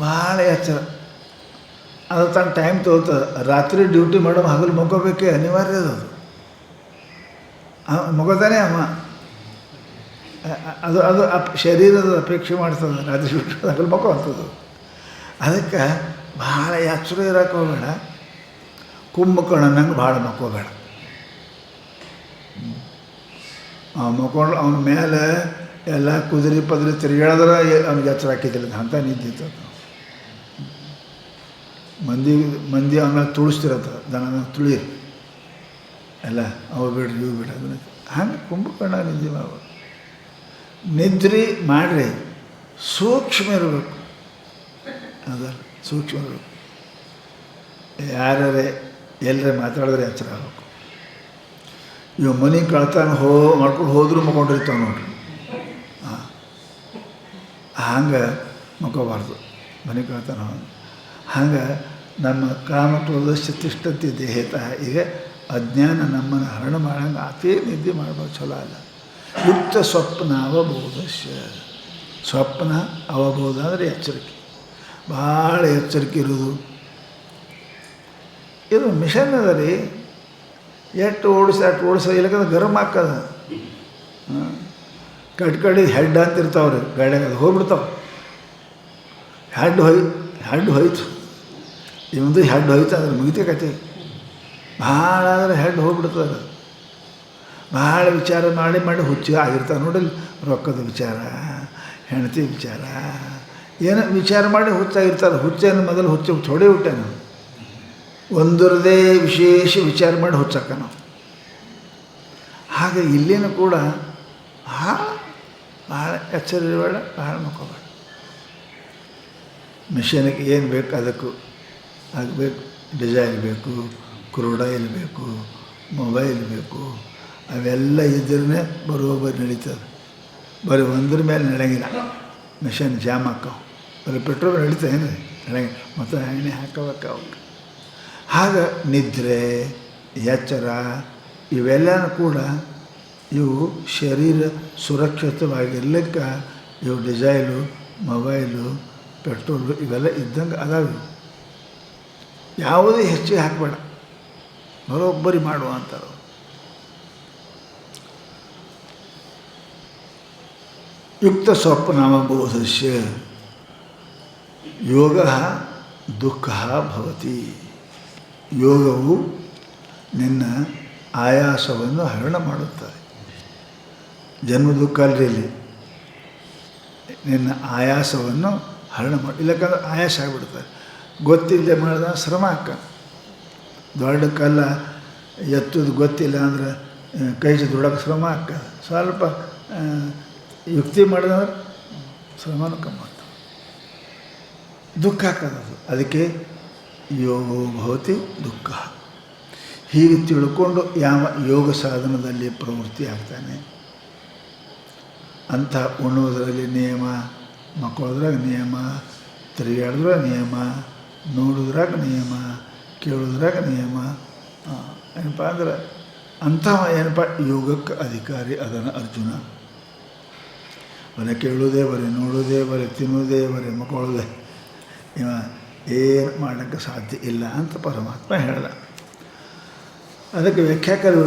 ಭಾಳ ಎಚ್ಚರ ಅದು ತನ್ನ ಟೈಮ್ ತೊಗೊಳ್ತದೆ. ರಾತ್ರಿ ಡ್ಯೂಟಿ ಮಾಡೋ ಹಗಲು ಮಕ್ಕೋಬೇಕೇ ಅನಿವಾರ್ಯ ಅದು. ಮಗೋತಾನೆ ಅವ, ಅದು ಶರೀರದ ಅಪೇಕ್ಷೆ ಮಾಡ್ತದೆ. ರಾತ್ರಿ ಡ್ಯೂಟಿ ಹಗಲು ಮಕ್ಕೋ ಅಂತದ್ದು. ಅದಕ್ಕೆ ಭಾಳ ಎಚ್ಚರ ಇರೋಕೆ ಹೋಗಬೇಡ, ಕುಂಭಕರ್ಣನಂಗೆ ಭಾಳ ಮಕ್ಕೋಬೇಡ. ಮಕ್ಕೊಂಡು ಅವನ ಮೇಲೆ ಎಲ್ಲ ಕುದುರೆ ಪದುರೆ ತಿರುಗಾಡಿದ್ರೆ ಅವ್ನಿಗೆ ಎಚ್ಚರ ಹಾಕಿದ್ದಿಲ್ಲ, ಅಂಥ ನಿಂತಿತ್ತು. ಮಂದಿ ಅವನ್ನ ತುಳಿಸ್ತಿರತ್ತ, ದನ ತುಳಿರಿ ಎಲ್ಲ, ಅವು ಬಿಡ್ರಿ ಇವು ಬಿಡ್ರಿ ಅದನ್ನ. ಹಂಗೆ ಕುಂಭಕರ್ಣ ನಿದ್ದೆ ಮಾಡ್ಬೋದು. ನಿದ್ರೆ ಮಾಡಿರಿ, ಸೂಕ್ಷ್ಮ ಇರಬೇಕು. ಅದಲ್ಲ, ಸೂಕ್ಷ್ಮ ಇರಬೇಕು. ಯಾರೇ ಎಲ್ಲರೇ ಮಾತಾಡಿದ್ರೆ ಎಚ್ಚರ ಆಗಬೇಕು. ಇವು ಮನೆ ಕಳ್ತಾನ ಮಾಡ್ಕೊಂಡು ಹೋದ್ರೂ ಮಕ್ಕೊಂಡಿರ್ತಾವೆ ನೋಡ್ರಿ. ಹಂಗೆ ಮಕ್ಕೋಬಾರ್ದು, ಮನೆ ಕಳ್ತಾನ. ಹಂಗೆ ನಮ್ಮ ಕಾಮಕ್ರೋಧಸ್ಯ ತಿಷ್ಠತಿ ದೇಹತ. ಈಗ ಅಜ್ಞಾನ ನಮ್ಮನ್ನು ಹರಣ ಮಾಡಂಗೆ ಅತೇ ನಿದ್ದೆ ಮಾಡ್ಬೋದು, ಚಲೋ ಅಲ್ಲ. ಯುಕ್ತ ಸ್ವಪ್ನ ಅವಬೋಧಸ್ಯ. ಸ್ವಪ್ನ ಅವಬೋಧ ಅಂದರೆ ಎಚ್ಚರಿಕೆ, ಭಾಳ ಎಚ್ಚರಿಕೆ ಇರೋದು. ಇದು ಮಿಷನ್ ಅದ ರೀ, ಎಷ್ಟು ಓಡಿಸೋ ಇಲ್ಲಕಂದ್ರೆ ಗರಮ್ ಹಾಕದ. ಕಡೆ ಹೆಡ್ ಅಂತಿರ್ತಾವ್ರಿ ಗಾಡಿಯಾಗ, ಅದು ಹೋಗ್ಬಿಡ್ತಾವೆ. ಹೆಡ್ ಹೋಯ್ತು, ಇವಂದು ಹೆಡ್ ಹೋಯ್ತು ಅಂದ್ರೆ ಮುಗಿತೇ ಕತೆ. ಭಾಳ ಆದರೆ ಹೆಡ್ ಹೋಗ್ಬಿಡ್ತದೆ. ಭಾಳ ವಿಚಾರ ಮಾಡಿ ಹುಚ್ಚು ಆಗಿರ್ತಾವೆ ನೋಡಲಿ. ರೊಕ್ಕದ ವಿಚಾರ, ಹೆಂಡತಿ ವಿಚಾರ, ಏನೋ ವಿಚಾರ ಮಾಡಿ ಹುಚ್ಚಾಗಿರ್ತಾರೆ. ಹುಚ್ಚೇನು ಮೊದಲು ಹುಚ್ಚು ಥೋಡೆ ಹುಟ್ಟೆ ನಾವು ಒಂದರದೇ ವಿಶೇಷ ವಿಚಾರ ಮಾಡಿ ಹುಚ್ಚಾಕ ನಾವು. ಹಾಗೆ ಇಲ್ಲಿನೂ ಕೂಡ ಭಾಳ ಎಚ್ಚರಿರಬೇಡ, ಭಾಳ ಮಕ್ಕೋಬೇಡ. ಮಿಷನ್ಗೆ ಏನು ಬೇಕು ಅದಕ್ಕೂ ಆಗಬೇಕು. ಡಿಸೈನ್ ಬೇಕು, ಕ್ರೂಡಾಯಿಲ್ ಬೇಕು, ಮೊಬೈಲ್ ಬೇಕು, ಅವೆಲ್ಲ ಇದ್ರೇ ಬರೋಬ್ಬರಿ ನಡೀತದೆ. ಬರೀ ಒಂದ್ರ ಮೇಲೆ ನಡೆಯಂಗಿಲ್ಲ. Mission jam ಹಾಕವು. ಬರೀ ಪೆಟ್ರೋಲ್ ನಡೀತಾವೇನು ನಡೆಯಂಗಿಲ್ಲ. ಮತ್ತು ಎಣ್ಣೆ ಹಾಕೋಬೇಕು ಅವಕ್ಕೆ. ಹಾಗೆ ನಿದ್ರೆ, ಎಚ್ಚರ ಇವೆಲ್ಲನೂ ಕೂಡ ಇವು ಶರೀರ ಸುರಕ್ಷಿತವಾಗಿರ್ಲಿಕ್ಕೆ ಇವು ಡಿಸೈಲು, ಮೊಬೈಲು, ಪೆಟ್ರೋಲು ಇವೆಲ್ಲ ಇದ್ದಂಗೆ ಅದಾವೆ. ಯಾವುದೇ ಹೆಚ್ಚಿಗೆ ಹಾಕಬೇಡ, ಬರೋಬ್ಬರಿ ಮಾಡುವ ಅಂತಾರೆ. ಯುಕ್ತ ಸ್ವಪ್ನಾವಬೋಧಸ್ಯ ಯೋಗ ದುಃಖ ಭವತಿ. ಯೋಗವು ನಿನ್ನ ಆಯಾಸವನ್ನು ಹರಣ ಮಾಡುತ್ತದೆ. ಜನ್ಮ ದುಃಖ ಅಲ್ರಿ ಇಲ್ಲಿ, ನಿನ್ನ ಆಯಾಸವನ್ನು ಹರಣ ಮಾಡಿ. ಇಲ್ಲಕ್ಕಂದ್ರೆ ಆಯಾಸ ಆಗಿಬಿಡ್ತಾರೆ. ಗೊತ್ತಿಲ್ಲದೆ ಮಾಡಿದ ಶ್ರಮ ಹಾಕ. ದೊಡ್ಡ ಕಲ್ಲ ಎತ್ತೋದು ಗೊತ್ತಿಲ್ಲ ಅಂದ್ರೆ ಕೈ ದುಡಕ್ಕೆ ಶ್ರಮ ಹಾಕ. ಸ್ವಲ್ಪ ಯುಕ್ತಿ ಮಾಡಿದ್ರೆ ಶ್ರಮನೂ ಕಮ್ಮಿ ಆಗ್ತದೆ, ದುಃಖ ಹಾಕೋದು. ಅದಕ್ಕೆ ಯೋಗೋ ಭವತಿ ದುಃಖ. ಹೀಗೆ ತಿಳ್ಕೊಂಡು ಯಾವ ಯೋಗ ಸಾಧನದಲ್ಲಿ ಪ್ರವೃತ್ತಿ ಆಗ್ತಾನೆ ಅಂಥ ಉಣ್ಣೋದ್ರಲ್ಲಿ ನಿಯಮ, ಮಕ್ಕಳದ್ರಾಗ ನಿಯಮ, ತಿರುಗಾಡಿದ್ರಾಗ ನಿಯಮ, ನೋಡೋದ್ರಾಗ ನಿಯಮ, ಕೇಳೋದ್ರಾಗ ನಿಯಮ. ಏನಪ್ಪ ಅಂದ್ರೆ ಅಂಥವ ಏನಪ್ಪ ಯೋಗಕ್ಕೆ ಅಧಿಕಾರಿ ಅದನ್ನು ಅರ್ಜುನ. ಬರೀ ಕೇಳೋದೇ, ಬರೀ ನೋಡೋದೇ, ಬರೀ ತಿನ್ನೋದೇ, ಬರೀ ಮಕ್ಕಳೋದೇ, ಇವ ಏನು ಮಾಡೋಕ್ಕೆ ಸಾಧ್ಯ ಇಲ್ಲ ಅಂತ ಪರಮಾತ್ಮ ಹೇಳ್ದ. ಅದಕ್ಕೆ ವ್ಯಾಖ್ಯಾಕರು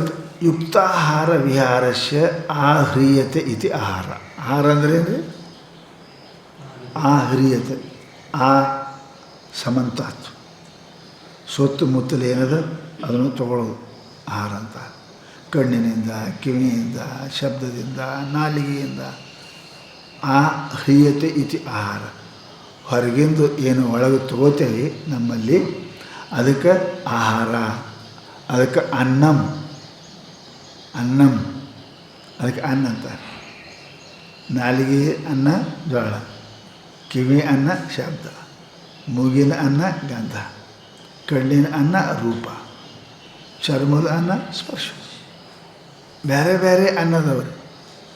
ಯುಕ್ತಾಹಾರ ವಿಹಾರಸ್ಯ ಆಹ್ರಿಯತೆ ಇತಿ ಆಹಾರ. ಆಹಾರ ಅಂದರೆ ಏನು ರೀ? ಆಹ್ರಿಯತೆ, ಆ ಸಮಂತಾತ್ ಸುತ್ತಮುತ್ತಲು ಏನದ ಅದನ್ನು ತಗೊಳ್ಳೋದು ಆಹಾರ ಅಂತ. ಕಣ್ಣಿನಿಂದ, ಕಿವಿಯಿಂದ, ಶಬ್ದದಿಂದ, ನಾಲಿಗೆಯಿಂದ. ಆ ಹ್ರಿಯತೆ ಇತಿ ಆಹಾರ. ಹೊರಗಿಂದು ಏನು ಒಳಗೆ ತಗೋತೇವೆ ನಮ್ಮಲ್ಲಿ ಅದಕ್ಕೆ ಆಹಾರ. ಅದಕ್ಕೆ ಅನ್ನಂ, ಅದಕ್ಕೆ ಅನ್ನ ಅಂತಾರೆ. ನಾಲಿಗೆ ಅನ್ನ ಜೋಳ, ಕಿವಿ ಅನ್ನ ಶಬ್ದ, ಮೂಗಿನ ಅನ್ನ ಗಂಧ, ಕಣ್ಣಿನ ಅನ್ನ ರೂಪ, ಚರ್ಮದ ಅನ್ನ ಸ್ಪರ್ಶ. ಬೇರೆ ಬೇರೆ ಅನ್ನದವ್ರಿ.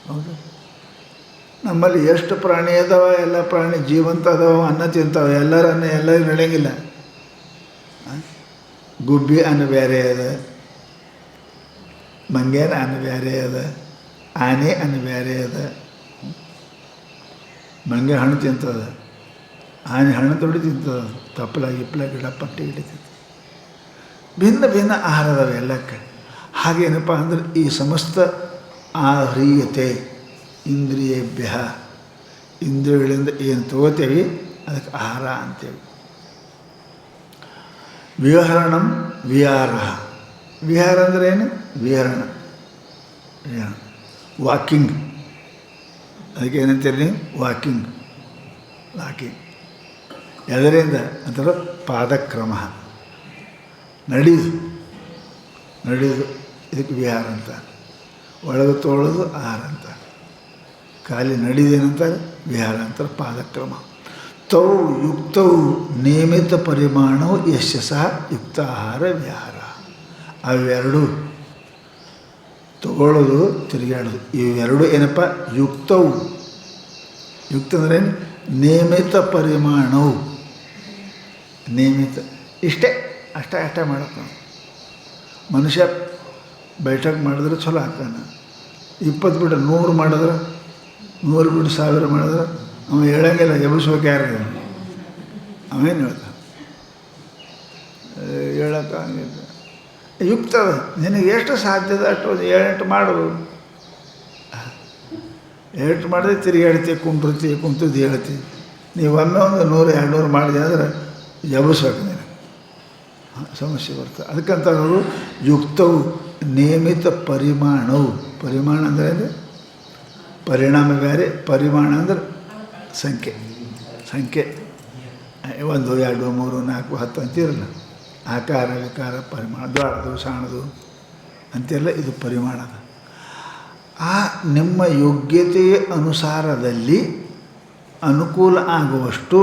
ಹೌದು, ನಮ್ಮಲ್ಲಿ ಎಷ್ಟು ಪ್ರಾಣಿ ಅದಾವ, ಎಲ್ಲ ಪ್ರಾಣಿ ಜೀವಂತ ಅದಾವ, ಅನ್ನ ತಿಂತಾವೆ. ಎಲ್ಲರ ಅನ್ನ ಎಲ್ಲರಿಗೂ ನಡೆಯಂಗಿಲ್ಲ. ಗುಬ್ಬಿ ಅನ್ನ ಬೇರೆ ಅದ, ಮಂಗೇನ ಅನ್ನ ಬೇರೆ ಅದ, ಆನೆ ಅನ್ನ ಬೇರೆ ಅದ. ಮಂಗೆ ಹಣ್ಣು ತಿಂತದ, ಆನೆ ಹಣ್ಣು ತೊಡಿ ತಿಂತದ, ತಪ್ಪಲ ಗಿಪ್ಪಲ ಗಿಡ ಪಟ್ಟಿ ಹಿಡಿತೈತಿ. ಭಿನ್ನ ಭಿನ್ನ ಆಹಾರ ಅದಾವೆ ಎಲ್ಲಕ್ಕೆ. ಹಾಗೇನಪ್ಪ ಅಂದ್ರೆ ಈ ಸಮಸ್ತ ಆಹ್ರಿಯತೆ ಇಂದ್ರಿಯೇಭ್ಯ, ಇಂದ್ರಿಯಗಳಿಂದ ಏನು ತಗೋತೇವೆ ಅದಕ್ಕೆ ಆಹಾರ ಅಂತೇವೆ. ವಿಹರಣಂ ವಿಹಾರ. ವಿಹಾರ ಅಂದರೆ ಏನು? ವಿಹರಣ, ವಾಕಿಂಗ್. ಅದಕ್ಕೆ ಏನಂತೀರಿ ನೀವು? ವಾಕಿಂಗ್. ಎದರಿಂದ ಅಂತಾರೆ? ಪಾದಕ್ರಮ, ನಡೆಯೋದು ಇದಕ್ಕೆ ವಿಹಾರ ಅಂತ. ಒಳಗೆ ತೊಗೊಳ್ಳೋದು ಆಹಾರ ಅಂತ. ಖಾಲಿ ನಡೆದೇನಂತಾರೆ? ವಿಹಾರ ಅಂತಾರೆ. ಪಾದಕ್ರಮ. ತೌ ಯುಕ್ತವು ನಿಯಮಿತ ಪರಿಮಾಣವು ಯಶ ಸಹ ಯುಕ್ತ ಆಹಾರ ವಿಹಾರ. ಅವೆರಡು ತಗೊಳ್ಳೋದು, ತಿರುಗಾಡೋದು, ಇವೆರಡು ಏನಪ್ಪ? ಯುಕ್ತವು. ಯುಕ್ತ ಅಂದ್ರೆ ನಿಯಮಿತ ಪರಿಮಾಣವು. ನಿಯಮಿತ ಅಷ್ಟೇ ಮಾಡಕ್ಕೆ ನಾವು. ಮನುಷ್ಯ ಬೈಠಕ್ ಮಾಡಿದ್ರೆ ಚಲೋ ಆಗ್ತಾನೆ. 20 ಬಿಟ್ಟು 100 ಮಾಡಿದ್ರೆ, 100 ಬಿಟ್ಟು 1000 ಮಾಡಿದ್ರೆ ಅವ ಹೇಳಂಗಿಲ್ಲ. ಎಬ್ಬಿಸ್ಬೇಕು ಯಾರಿಗೆ? ಅವೇನು ಹೇಳ್ತಾನೆ? ಹೇಳೋಕ್ಕಾಗಿಲ್ಲ. ಯುಕ್ತದ ನಿನಗೆ ಎಷ್ಟು ಸಾಧ್ಯದ ಅಷ್ಟು 7-8 ಮಾಡು. 8 ಮಾಡಿದ್ರೆ ತಿರುಗಾಡ್ತೀವಿ, ಕುಂತದ್ದು ಹೇಳ್ತೀವಿ. ನೀವು ಒಮ್ಮೆ ಒಂದು 100-200 ಮಾಡಿದೆ ಅಂದರೆ ಎಬ್ಬಿಸ್ಬೇಕು ನೀನು, ಸಮಸ್ಯೆ ಬರ್ತದೆ. ಅದಕ್ಕಂತ ಅವರು ಯುಕ್ತವು ನಿಯಮಿತ ಪರಿಮಾಣವು, ಪರಿಮಾಣ ಅಂದರೆ ಪರಿಣಾಮ ಬೇರೆ, ಪರಿಮಾಣ ಅಂದರೆ ಸಂಖ್ಯೆ. 1 2 3 4 10 ಅಂತಿರಲ್ಲ, ಆಕಾರ ವಿಕಾರ ಪರಿಮಾಣ, ದೊಡ್ಡದು ಸಣ್ಣದು ಅಂತೆಲ್ಲ ಇದು ಪರಿಮಾಣದ. ಆ ನಿಮ್ಮ ಯೋಗ್ಯತೆಯ ಅನುಸಾರದಲ್ಲಿ ಅನುಕೂಲ ಆಗುವಷ್ಟು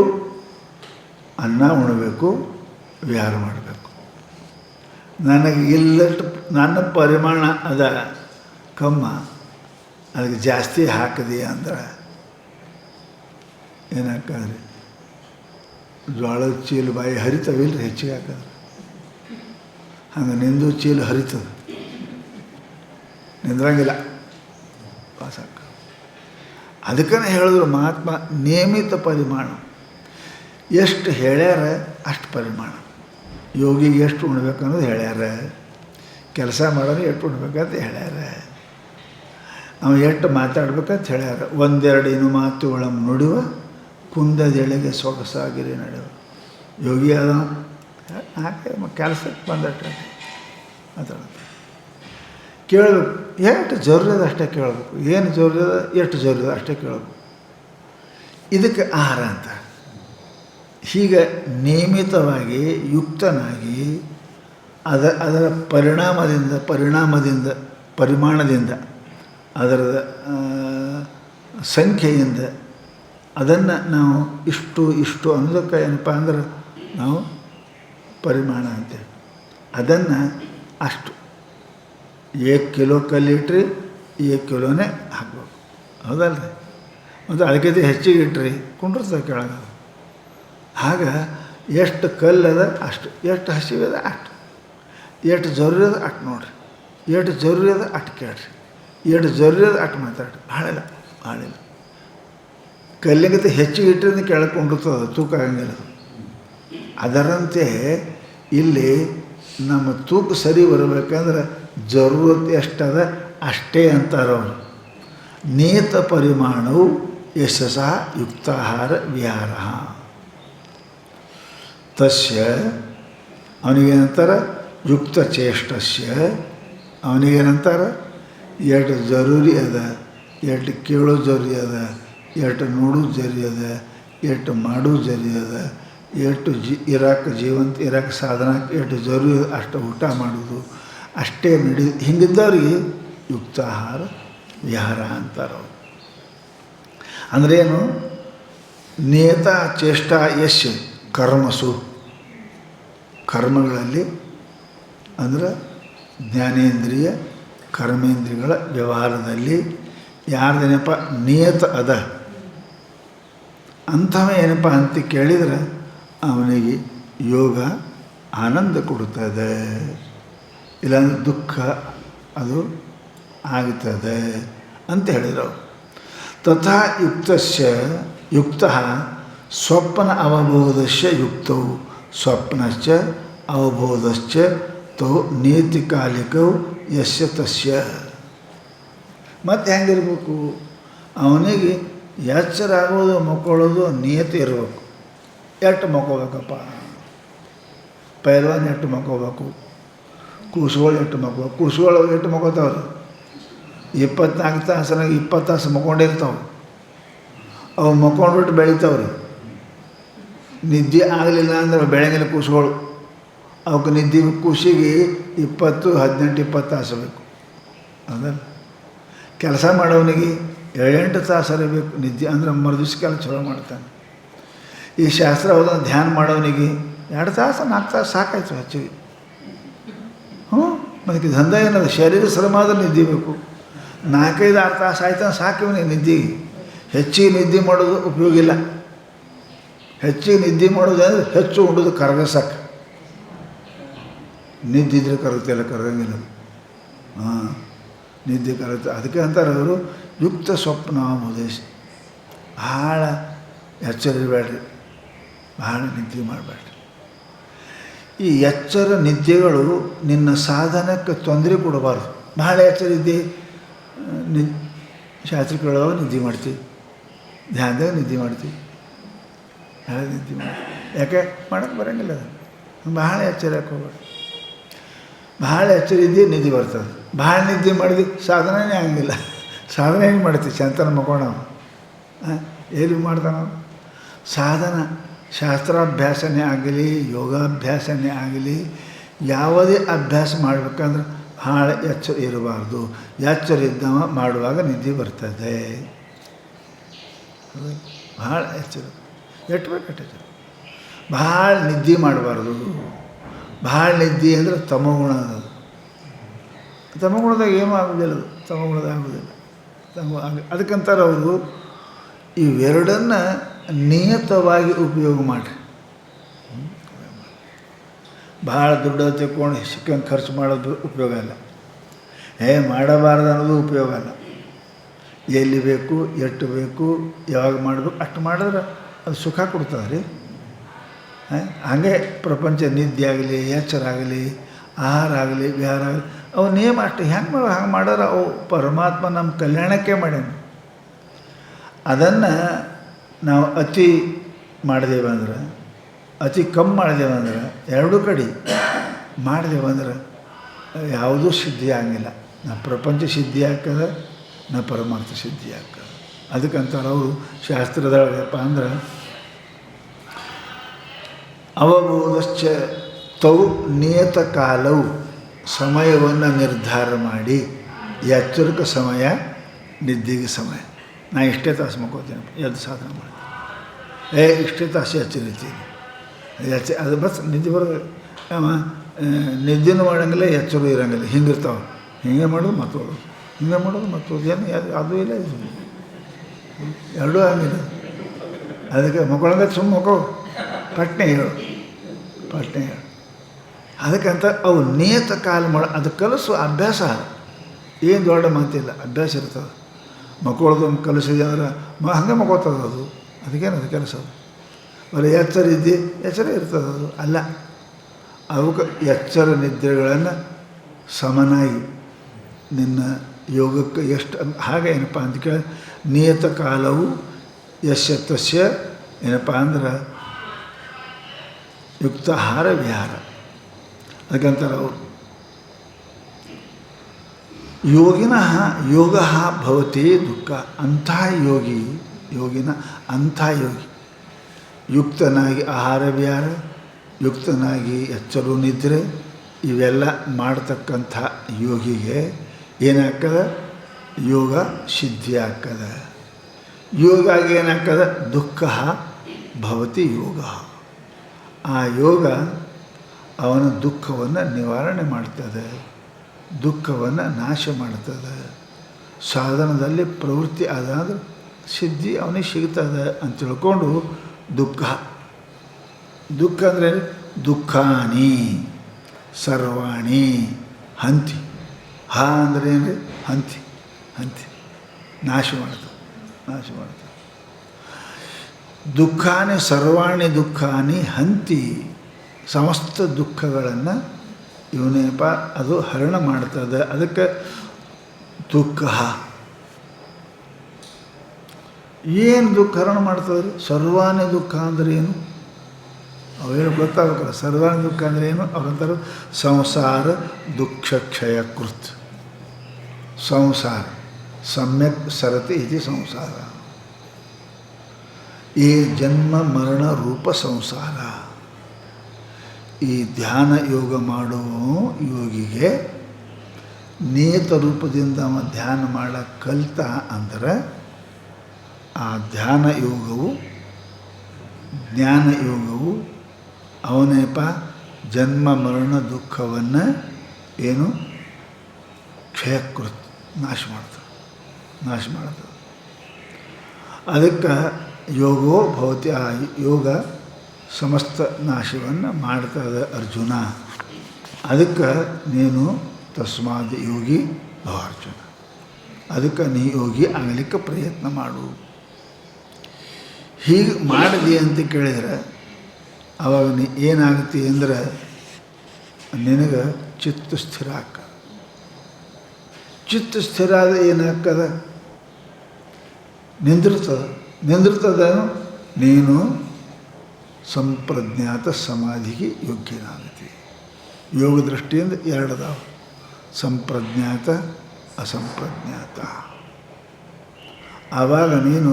ಅನ್ನ ಉಣಬೇಕು, ವಿಹಾರ ಮಾಡಬೇಕು. ನನಗೆ ಇಲ್ಲಷ್ಟು ನನ್ನ ಪರಿಮಾಣ ಅದ ಕಮ್ಮ, ಅದಕ್ಕೆ ಜಾಸ್ತಿ ಹಾಕಿದೆ ಅಂದ್ರೆ ಏನಾಗ್ತದೆ, ಜೋಳದ ಚೀಲ ಬಾಯಿ ಹರಿತವಿಲ್ಲ ಹೆಚ್ಚಿಗೆ ಹಾಕಿದ್ರೆ. ಹಂಗೆ ನಿಂದು ಚೀಲ ಹರಿತದೆ, ನಿಂದ್ರಂಗಿಲ್ಲ, ಪಾಸ್ ಹಾಕ. ಅದಕ್ಕೆ ಹೇಳಿದ್ರು ಮಹಾತ್ಮ, ನಿಯಮಿತ ಪರಿಮಾಣ. ಎಷ್ಟು ಹೇಳ್ಯಾರ ಅಷ್ಟು ಪರಿಮಾಣ. ಯೋಗಿಗೆ ಎಷ್ಟು ಉಣ್ಬೇಕು ಅನ್ನೋದು ಹೇಳ್ಯಾರ, ಕೆಲಸ ಮಾಡೋರು ಎಷ್ಟು ಉಣ್ಬೇಕಂತ ಹೇಳ್ಯಾರ, ಅವ ಎಷ್ಟು ಮಾತಾಡ್ಬೇಕಂತ ಹೇಳ್ಯಾರ. 1 2 ಮಾತುಗಳ ನುಡಿವ ಕುಂದದೆಳೆಗೆ ಸೊಗಸಾಗಿರಿ ನಡೆಯುವ. ಯೋಗಿ ಅದ ಹಾಗೆ ಕೆಲಸಕ್ಕೆ ಬಂದಟ್ಟು ಮಾತಾಡುತ್ತೆ. ಕೇಳಬೇಕು, ಎಷ್ಟು ಜರುರದ ಅಷ್ಟೇ ಕೇಳಬೇಕು, ಏನು ಜರುರದ ಎಷ್ಟು ಜರುರದ ಅಷ್ಟೇ ಕೇಳಬೇಕು. ಇದಕ್ಕೆ ಆಹಾರ ಅಂತ. ಹೀಗೆ ನಿಯಮಿತವಾಗಿ ಯುಕ್ತನಾಗಿ ಅದರ ಪರಿಮಾಣದಿಂದ ಅದರ ಸಂಖ್ಯೆಯಿಂದ ಅದನ್ನು ನಾವು ಇಷ್ಟು ಅನ್ನೋದಕ್ಕೆ ಏನಪ್ಪ ಅಂದ್ರೆ ನಾವು ಪರಿಮಾಣ ಅಂತೇಳಿ ಅದನ್ನು ಅಷ್ಟು 1 ಕಿಲೋ ಕಲ್ಲಿಟ್ರಿ 1 ಕಿಲೋನೇ ಹಾಕ್ಬೇಕು, ಹೌದಲ್ರಿ? ಮತ್ತು ಅದಕ್ಕಿಂತ ಹೆಚ್ಚಿಗೆ ಇಟ್ರಿ ಕುಂಡ್ರಸ ಕೆಳಗೆ. ಆಗ ಎಷ್ಟು ಕಲ್ಲದ ಅಷ್ಟು, ಎಷ್ಟು ಹಸಿವಿದೆ ಅಷ್ಟು, ಎಷ್ಟು ಜರುರಿ ಅದ ಅಷ್ಟು ನೋಡಿರಿ, ಎಷ್ಟು ಜರುರಿ ಅದ ಅಷ್ಟು ಕೇಳ್ರಿ, ಎಷ್ಟು ಜರುರಿ ಅದ ಅಷ್ಟು ಮಾತಾಡ್ರಿ. ಭಾಳಿಲ್ಲ ಕಲ್ಲಿಗಿಂತ ಹೆಚ್ಚಿಗೆ ಇಟ್ಟರಿಂದ ಕೆಳಗೆ ಕೊಂಡಿರ್ತದೆ, ತೂಕ ಆಗಂಗಿಲ್ಲ. ಅದರಂತೆ ಇಲ್ಲಿ ನಮ್ಮ ತೂಕ ಸರಿ ಬರಬೇಕಂದ್ರೆ ಜರೂರತ್ ಎಷ್ಟದ ಅಷ್ಟೇ ಅಂತಾರವರು. ನಿಯತ ಪರಿಮಾಣವು ಯಶಸ ಯುಕ್ತಾಹಾರ ವಿಹಾರ. ತಸ್ಯ ಅವನಿಗೇನಂತಾರೆ ಯುಕ್ತ ಚೇಷ್ಟಸ್ಯ, ಅವನಿಗೇನಂತಾರೆ ಎಷ್ಟು ಜರೂರಿ ಅದ, ಎಷ್ಟು ಕೇಳೋ ಜರಿ ಅದ, ಎಷ್ಟು ನೋಡೋದು ಜರಿ ಅದ, ಎಷ್ಟು ಮಾಡೋದು ಜರಿ ಅದ, ಎಷ್ಟು ಜೀವಂತ ಇರಕ್ಕೆ ಸಾಧನಕ್ಕೆ ಎಷ್ಟು ಜರೂರಿ ಅಷ್ಟು ಊಟ ಮಾಡೋದು ಅಷ್ಟೇ ಹಿಂಗಿದ್ದವ್ರಿಗೆ ಯುಕ್ತಾಹಾರ ವಿಹಾರ ಅಂತಾರವ್ರು. ಅಂದ್ರೇನು? ನಿಯತ ಚೇಷ್ಟ ಯಶ್ ಕರ್ಮಸು, ಕರ್ಮಗಳಲ್ಲಿ ಅಂದ್ರೆ ಜ್ಞಾನೇಂದ್ರಿಯ ಕರ್ಮೇಂದ್ರಿಯಗಳ ವ್ಯವಹಾರದಲ್ಲಿ ಯಾರ್ದೇನಪ್ಪ ನಿಯತ ಅದ ಅಂಥವ ಏನಪ್ಪ ಅಂತ ಕೇಳಿದರೆ ಅವನಿಗೆ ಯೋಗ ಆನಂದ ಕೊಡುತ್ತದೆ, ಇಲ್ಲಾಂದ್ರೆ ದುಃಖ ಅದು ಆಗುತ್ತದೆ ಅಂತ ಹೇಳಿದರು. ತಥಾ ಯುಕ್ತ ಸ್ವಪ್ನ ಅವಬೋಧಸ್ಯ ಯುಕ್ತವು ಸ್ವಪ್ನಶ್ಚ ಅವಬೋಧಶ್ಚ ತೌ ನೀತಿಕಾಲಿಕವು ಯಸ್ಯ ತಸ್ಯ. ಮತ್ತು ಹೆಂಗಿರ್ಬೇಕು? ಅವನಿಗೆ ಎಚ್ಚರ ಆಗೋದು ಮಕ್ಕೊಳ್ಳೋದು ನಿಯತಿ ಇರಬೇಕು. ಎಷ್ಟು ಮಕ್ಕೋಬೇಕಪ್ಪ? ಪೈಲ್ವಾನ್ ಎಷ್ಟು ಮಕ್ಕೋಬೇಕು, ಕೂಸುಗಳು ಎಷ್ಟು ಮಕ್ಕೋಬೇಕು. ಕೂಸುಗಳು ಎಷ್ಟು ಮಕ್ಕೋತಾವ್ರಿ? 24 ತಾಸನಾಗ 20 ತಾಸು ಮಕ್ಕೊಂಡಿರ್ತಾವೆ. ಅವು ಮಕ್ಕೊಂಡ್ಬಿಟ್ಟು ಬೆಳಿತಾವ್ರಿ. ನಿದ್ದೆ ಆಗಲಿಲ್ಲ ಅಂದ್ರೆ ಬೆಳಗಿನ ಕೂಸುಗಳು, ಅವಕ್ಕೆ ನಿದ್ದೆ ಕೂಸಿಗೆ 20 18 20 ತಾಸು ಬೇಕು. ಅದಲ್ಲ ಕೆಲಸ ಮಾಡೋವನಿಗೆ 7-8 ತಾಸು ಬೇಕು ನಿದ್ದೆ, ಅಂದ್ರೆ ಮರುದಿವ್ಸ ಕೆಲಸ ಚಲೋ ಮಾಡ್ತಾನೆ. ಈ ಶಾಸ್ತ್ರ ಹೋದ ಧ್ಯಾನ ಮಾಡೋವನಿಗೆ 2 ತಾಸು 4 ತಾಸು ಸಾಕಾಯ್ತು ಹೆಚ್ಚಿಗೆ. ಅದಕ್ಕೆ ದಂಧ ಏನದು? ಶರೀರ ಶ್ರಮ ಆದ್ರೆ ನಿದ್ದೆ ಬೇಕು. 4-5-6 ತಾಸು ಆಯ್ತು ಸಾಕಿವನಿಗೆ ನಿದ್ದೆಗೆ. ಹೆಚ್ಚಿಗೆ ನಿದ್ದೆ ಮಾಡೋದು ಉಪಯೋಗ ಇಲ್ಲ. ಹೆಚ್ಚಿಗೆ ನಿದ್ದೆ ಮಾಡೋದು ಅಂದರೆ ಹೆಚ್ಚು ಉಂಡೋದು ಕರಗಸಕ್ಕೆ. ನಿದ್ದಿದ್ರೆ ಕರಗುತ್ತಿಲ್ಲ, ಕರಗಂಗಿಲ್ಲ. ನಿದ್ದೆ ಕರಗುತ್ತೆ. ಅದಕ್ಕೆ ಅಂತಾರೆ ಅವರು ಯುಕ್ತ ಸ್ವಪ್ನ ಉದ್ದೇಶ. ಭಾಳ ಎಚ್ಚರಿಬೇಡ್ರಿ, ಭಾಳ ನಿದ್ದೆ ಮಾಡಬೇಡ್ರಿ. ಈ ಎಚ್ಚರ ನಿದ್ದೆಗಳು ನಿನ್ನ ಸಾಧನಕ್ಕೆ ತೊಂದರೆ ಕೊಡಬಾರ್ದು. ಭಾಳ ಎಚ್ಚರಿದ್ದೆ ಶಾಸ್ತ್ರ ಕೇಳೋವಾಗ ನಿದ್ದೆ ಮಾಡ್ತೀವಿ, ಧ್ಯಾನದಾಗ ನಿದ್ದೆ ಮಾಡ್ತೀವಿ, ಭಾಳ ನಿದ್ದೆ ಮಾಡ್ತೀವಿ. ಯಾಕೆ ಮಾಡೋಕ್ಕೆ ಬರೋಂಗಿಲ್ಲ. ಭಾಳ ಎಚ್ಚರಕ್ಕೆ ಹೋಗ್ಬೇಡ. ಭಾಳ ಎಚ್ಚರ ಇದ್ದು ನಿದ್ದೆ ಬರ್ತದೆ. ಭಾಳ ನಿದ್ದೆ ಮಾಡಿದ್ವಿ ಸಾಧನೆನೇ ಆಗಂಗಿಲ್ಲ. ಸಾಧನೆ ಏನು ಮಾಡ್ತೀವಿ? ಚಂತನ ಮಕ್ಕೊಂಡವ ಎಲ್ಲಿ ಮಾಡ್ತಾನ ಸಾಧನ? ಶಾಸ್ತ್ರಾಭ್ಯಾಸನೇ ಆಗಲಿ, ಯೋಗಾಭ್ಯಾಸನೇ ಆಗಲಿ, ಯಾವುದೇ ಅಭ್ಯಾಸ ಮಾಡ್ಬೇಕಂದ್ರೆ ಭಾಳ ಎಚ್ಚರ ಇರಬಾರ್ದು. ಎಚ್ಚರ ಇದ್ದವ ಮಾಡುವಾಗ ನಿದ್ದೆ ಬರ್ತದೆ. ಭಾಳ ಎಚ್ಚರ ಎಚ್ಚರ. ಭಾಳ ನಿದ್ದೆ ಮಾಡಬಾರ್ದು. ಭಾಳ ನಿದ್ದೆ ಅಂದರೆ ತಮಗುಣ. ಅದು ತಮಗುಣದಾಗ ಏನೂ ಆಗೋದಿಲ್ಲ. ಅದು ತಮಗುಣದಾಗ ಆಗೋದಿಲ್ಲ. ಅದಕ್ಕಂತಾರೆ ಅವರು ಇವೆರಡನ್ನು ನಿಯತವಾಗಿ ಉಪಯೋಗ ಮಾಡಿರಿ. ಭಾಳ ದುಡ್ಡು ತೆಕ್ಕೊಂಡು ಸಿಕ್ಕಂಗೆ ಖರ್ಚು ಮಾಡೋದು ಉಪಯೋಗ ಇಲ್ಲ. ಮಾಡಬಾರ್ದು ಅನ್ನೋದು ಉಪಯೋಗ ಇಲ್ಲ. ಎಲ್ಲಿ ಬೇಕು, ಎಷ್ಟು ಬೇಕು, ಯಾವಾಗ ಮಾಡಬೇಕು ಅಷ್ಟು ಮಾಡಿದ್ರೆ ಅದು ಸುಖ ಕೊಡ್ತದೆ ರೀ. ಹಾಗೆ ಪ್ರಪಂಚ ನಿದ್ದೆ ಆಗಲಿ, ಎಚ್ಚರ ಆಗಲಿ, ಆಹಾರ ಆಗಲಿ, ವಿಹಾರ ಆಗಲಿ, ಅವು ನೇಮ ಅಷ್ಟು ಹೆಂಗೆ ಹಂಗೆ ಮಾಡಿದ್ರೆ ಅವು ಪರಮಾತ್ಮ ನಮ್ಮ ಕಲ್ಯಾಣಕ್ಕೆ ಮಾಡ್ಯಾನ. ಅದನ್ನು ನಾವು ಅತಿ ಮಾಡಿದೇವಂದ್ರೆ, ಅತಿ ಕಮ್ಮಿ ಮಾಡಿದೇವಂದ್ರೆ, ಎರಡೂ ಕಡೆ ಮಾಡಿದೇವಂದ್ರೆ ಯಾವುದೂ ಸಿದ್ಧಿ ಆಗಂಗಿಲ್ಲ. ನಾ ಪ್ರಪಂಚ ಸಿದ್ಧಿ ಆಗ್ತದೆ, ನಾ ಪರಮಾರ್ಥ ಸಿದ್ಧಿ ಆಗ್ತದೆ. ಅದಕ್ಕಂತಾರೆ ಅವರು ಶಾಸ್ತ್ರದೊಳಗಪ್ಪ ಅಂದ್ರೆ ಅವಬೋಧಶ್ಚ ತೌ ನಿಯತ ಕಾಲವು, ಸಮಯವನ್ನು ನಿರ್ಧಾರ ಮಾಡಿ, ಎಚ್ಚರಿಕೆ ಸಮಯ, ನಿದ್ದೆಗೆ ಸಮಯ. ನಾ ಇಷ್ಟೇ ತಾಸು ಮಕ್ಕೋತೀನಿ, ಎದ್ದು ಸಾಧನೆ ಮಾಡಿ, ಇಷ್ಟೇ ತಾಸು ಎಚ್ಚರಿತೀನಿ. ಅದು ಬಸ್ ನಿದ್ದೆ ಬರೋದು. ನಿದ್ದೆನೂ ಮಾಡೋಂಗಿಲ್ಲ, ಎಚ್ಚರೂ ಇರೋಂಗಿಲ್ಲ. ಹಿಂಗಿರ್ತಾವೆ. ಹಿಂಗೆ ಮಾಡೋದು ಮತ್ತೋದು, ಹಿಂಗೆ ಮಾಡೋದು ಮತ್ತೋದು, ಏನು ಅದು ಇಲ್ಲ, ಇದು ಎರಡೂ ಹಂಗಿಲ್ಲ. ಅದಕ್ಕೆ ಮಕ್ಕಳಂಗ ಸುಮ್ಮ ಮಕ್ಕಳು ಪಟ್ನೆ ಹೇಳು. ಅದಕ್ಕಂತ ಅವು ನಿಯತ ಕಾಲ ಮಾಡೋ ಅದು ಕಲಿಸುವ ಅಭ್ಯಾಸ. ಏನು ದೊಡ್ಡ ಮಾತಿಲ್ಲ, ಅಭ್ಯಾಸ ಇರ್ತದೆ. ಮಕ್ಕಳದು ಕಲಿಸಿದೆ ಅಂದ್ರೆ ಹಂಗೆ ಮಕ್ಕೋತದೆ ಅದು. ಅದಕ್ಕೇನು ಅದು ಕೆಲಸ. ಅದು ಬರೀ ಎಚ್ಚರ ಇದ್ದೆ ಎಚ್ಚರ ಇರ್ತದೆ. ಅದು ಅಲ್ಲ, ಅವಕ್ಕೆ ಎಚ್ಚರ ನಿದ್ರೆಗಳನ್ನು ಸಮನಾಗಿ ನಿನ್ನ ಯೋಗಕ್ಕೆ ಎಷ್ಟು ಹಾಗೆ ಏನಪ್ಪ ಅಂತ ಕೇಳಿ, ನಿಯತ ಕಾಲವು ಯಸ್ಯ ತಸ್ಯ ಏನಪ್ಪ ಅಂದ್ರೆ ಯುಕ್ತಾಹಾರ ವಿಹಾರ. ಅದಕ್ಕಂತಾರೆ ಅವರು ಯೋಗ ಭವತಿ ದುಃಖ. ಅಂಥ ಯೋಗಿನ ಅಂಥ ಯೋಗಿ ಯುಕ್ತನಾಗಿ ಆಹಾರ ವಿಹಾರ, ಯುಕ್ತನಾಗಿ ಎಚ್ಚರು ನಿದ್ರೆ ಇವೆಲ್ಲ ಮಾಡ್ತಕ್ಕಂಥ ಯೋಗಿಗೆ ಏನಾಗ್ತದೆ? ಯೋಗ ಸಿದ್ಧಿ ಆಗ್ತದೆ. ಯೋಗ ಏನಾಗ್ತದೆ? ದುಃಖ ಭವತಿ ಯೋಗ. ಆ ಯೋಗ ಅವನ ದುಃಖವನ್ನು ನಿವಾರಣೆ ಮಾಡ್ತದೆ, ದುಃಖವನ್ನು ನಾಶ ಮಾಡ್ತದೆ. ಸಾಧನದಲ್ಲಿ ಪ್ರವೃತ್ತಿ ಅದಾದ್ರೆ ಸಿದ್ಧಿ ಅವನಿಗೆ ಸಿಗ್ತದೆ ಅಂತ ತಿಳ್ಕೊಂಡು ದುಃಖ ಅಂದರೆ ದುಃಖಾನಿ ಸರ್ವಾಣಿ ಹಂತಿ. ಅಂದರೆ ಏನು ರೀ? ಹಂತಿ ನಾಶ ಮಾಡ್ತದೆ. ದುಃಖಾನಿ ಸರ್ವಾಣಿ ದುಃಖಾನಿ ಹಂತಿ. ಸಮಸ್ತ ದುಃಖಗಳನ್ನು ಇವನೇಪ ಅದು ಹರಣ ಮಾಡ್ತದೆ. ಅದಕ್ಕೆ ದುಃಖ. ಏನು ದುಃಖ ಹರಣ ಮಾಡ್ತದೆ ರೀ? ಸರ್ವಾಣಿ ದುಃಖ ಅಂದ್ರೆ ಏನು? ಅವೇನು ಗೊತ್ತಾಗಬೇಕಲ್ಲ. ಸರ್ವಾಣಿ ದುಃಖ ಅಂದರೆ ಏನು? ಅವ್ರಂತಾರೆ ಸಂಸಾರ ದುಃಖ ಕ್ಷಯಕೃತ್. ಸಂಸಾರ ಸಮ್ಯಕ್ ಸರತಿ ಇದು ಸಂಸಾರ. ಈ ಜನ್ಮ ಮರಣ ರೂಪ ಸಂಸಾರ. ಈ ಧ್ಯಾನ ಯೋಗ ಮಾಡುವ ಯೋಗಿಗೆ ನಿಯತ ರೂಪದಿಂದ ಅವ ಧ್ಯಾನ ಮಾಡಕ್ಕೆ ಕಲಿತ ಅಂದ್ರೆ ಆ ಧ್ಯಾನ ಯೋಗವು ಜ್ಞಾನ ಯೋಗವು ಅವನೇಪ ಜನ್ಮ ಮರಣ ದುಃಖವನ್ನು ಏನು ಕ್ಷಯಕೃತ್ ನಾಶ ಮಾಡ್ತದೆ. ಅದಕ್ಕೆ ಯೋಗೋ ಭವತಿ. ಆ ಯೋಗ ಸಮಸ್ತ ನಾಶವನ್ನು ಮಾಡ್ತದೆ ಅರ್ಜುನ. ಅದಕ್ಕೆ ನೀನು ತಸ್ಮಾದ್ ಯೋಗಿ ಭವ ಅರ್ಜುನ. ಅದಕ್ಕೆ ನೀ ಯೋಗಿ ಆಗಲಿಕ್ಕೆ ಪ್ರಯತ್ನ ಮಾಡು. ಹೀಗೆ ಮಾಡಿದೆ ಅಂತ ಕೇಳಿದರೆ ಅವಾಗ ನೀ ಏನಾಗುತ್ತೆ ಅಂದರೆ ನಿನಗೆ ಚಿತ್ತ ಸ್ಥಿರ ಆಕ. ಚಿತ್ತ ಸ್ಥಿರ ಆದರೆ ಏನಾಗ್ತದ? ನಿಂದಿರ್ತದೇನು? ನೀನು ಸಂಪ್ರಜ್ಞಾತ ಸಮಾಧಿಗೆ ಯೋಗ್ಯನಾಗುತ್ತೆ. ಯೋಗ ದೃಷ್ಟಿಯಿಂದ ಎರಡದಾವ, ಸಂಪ್ರಜ್ಞಾತ ಅಸಂಪ್ರಜ್ಞಾತ. ಆವಾಗ ನೀನು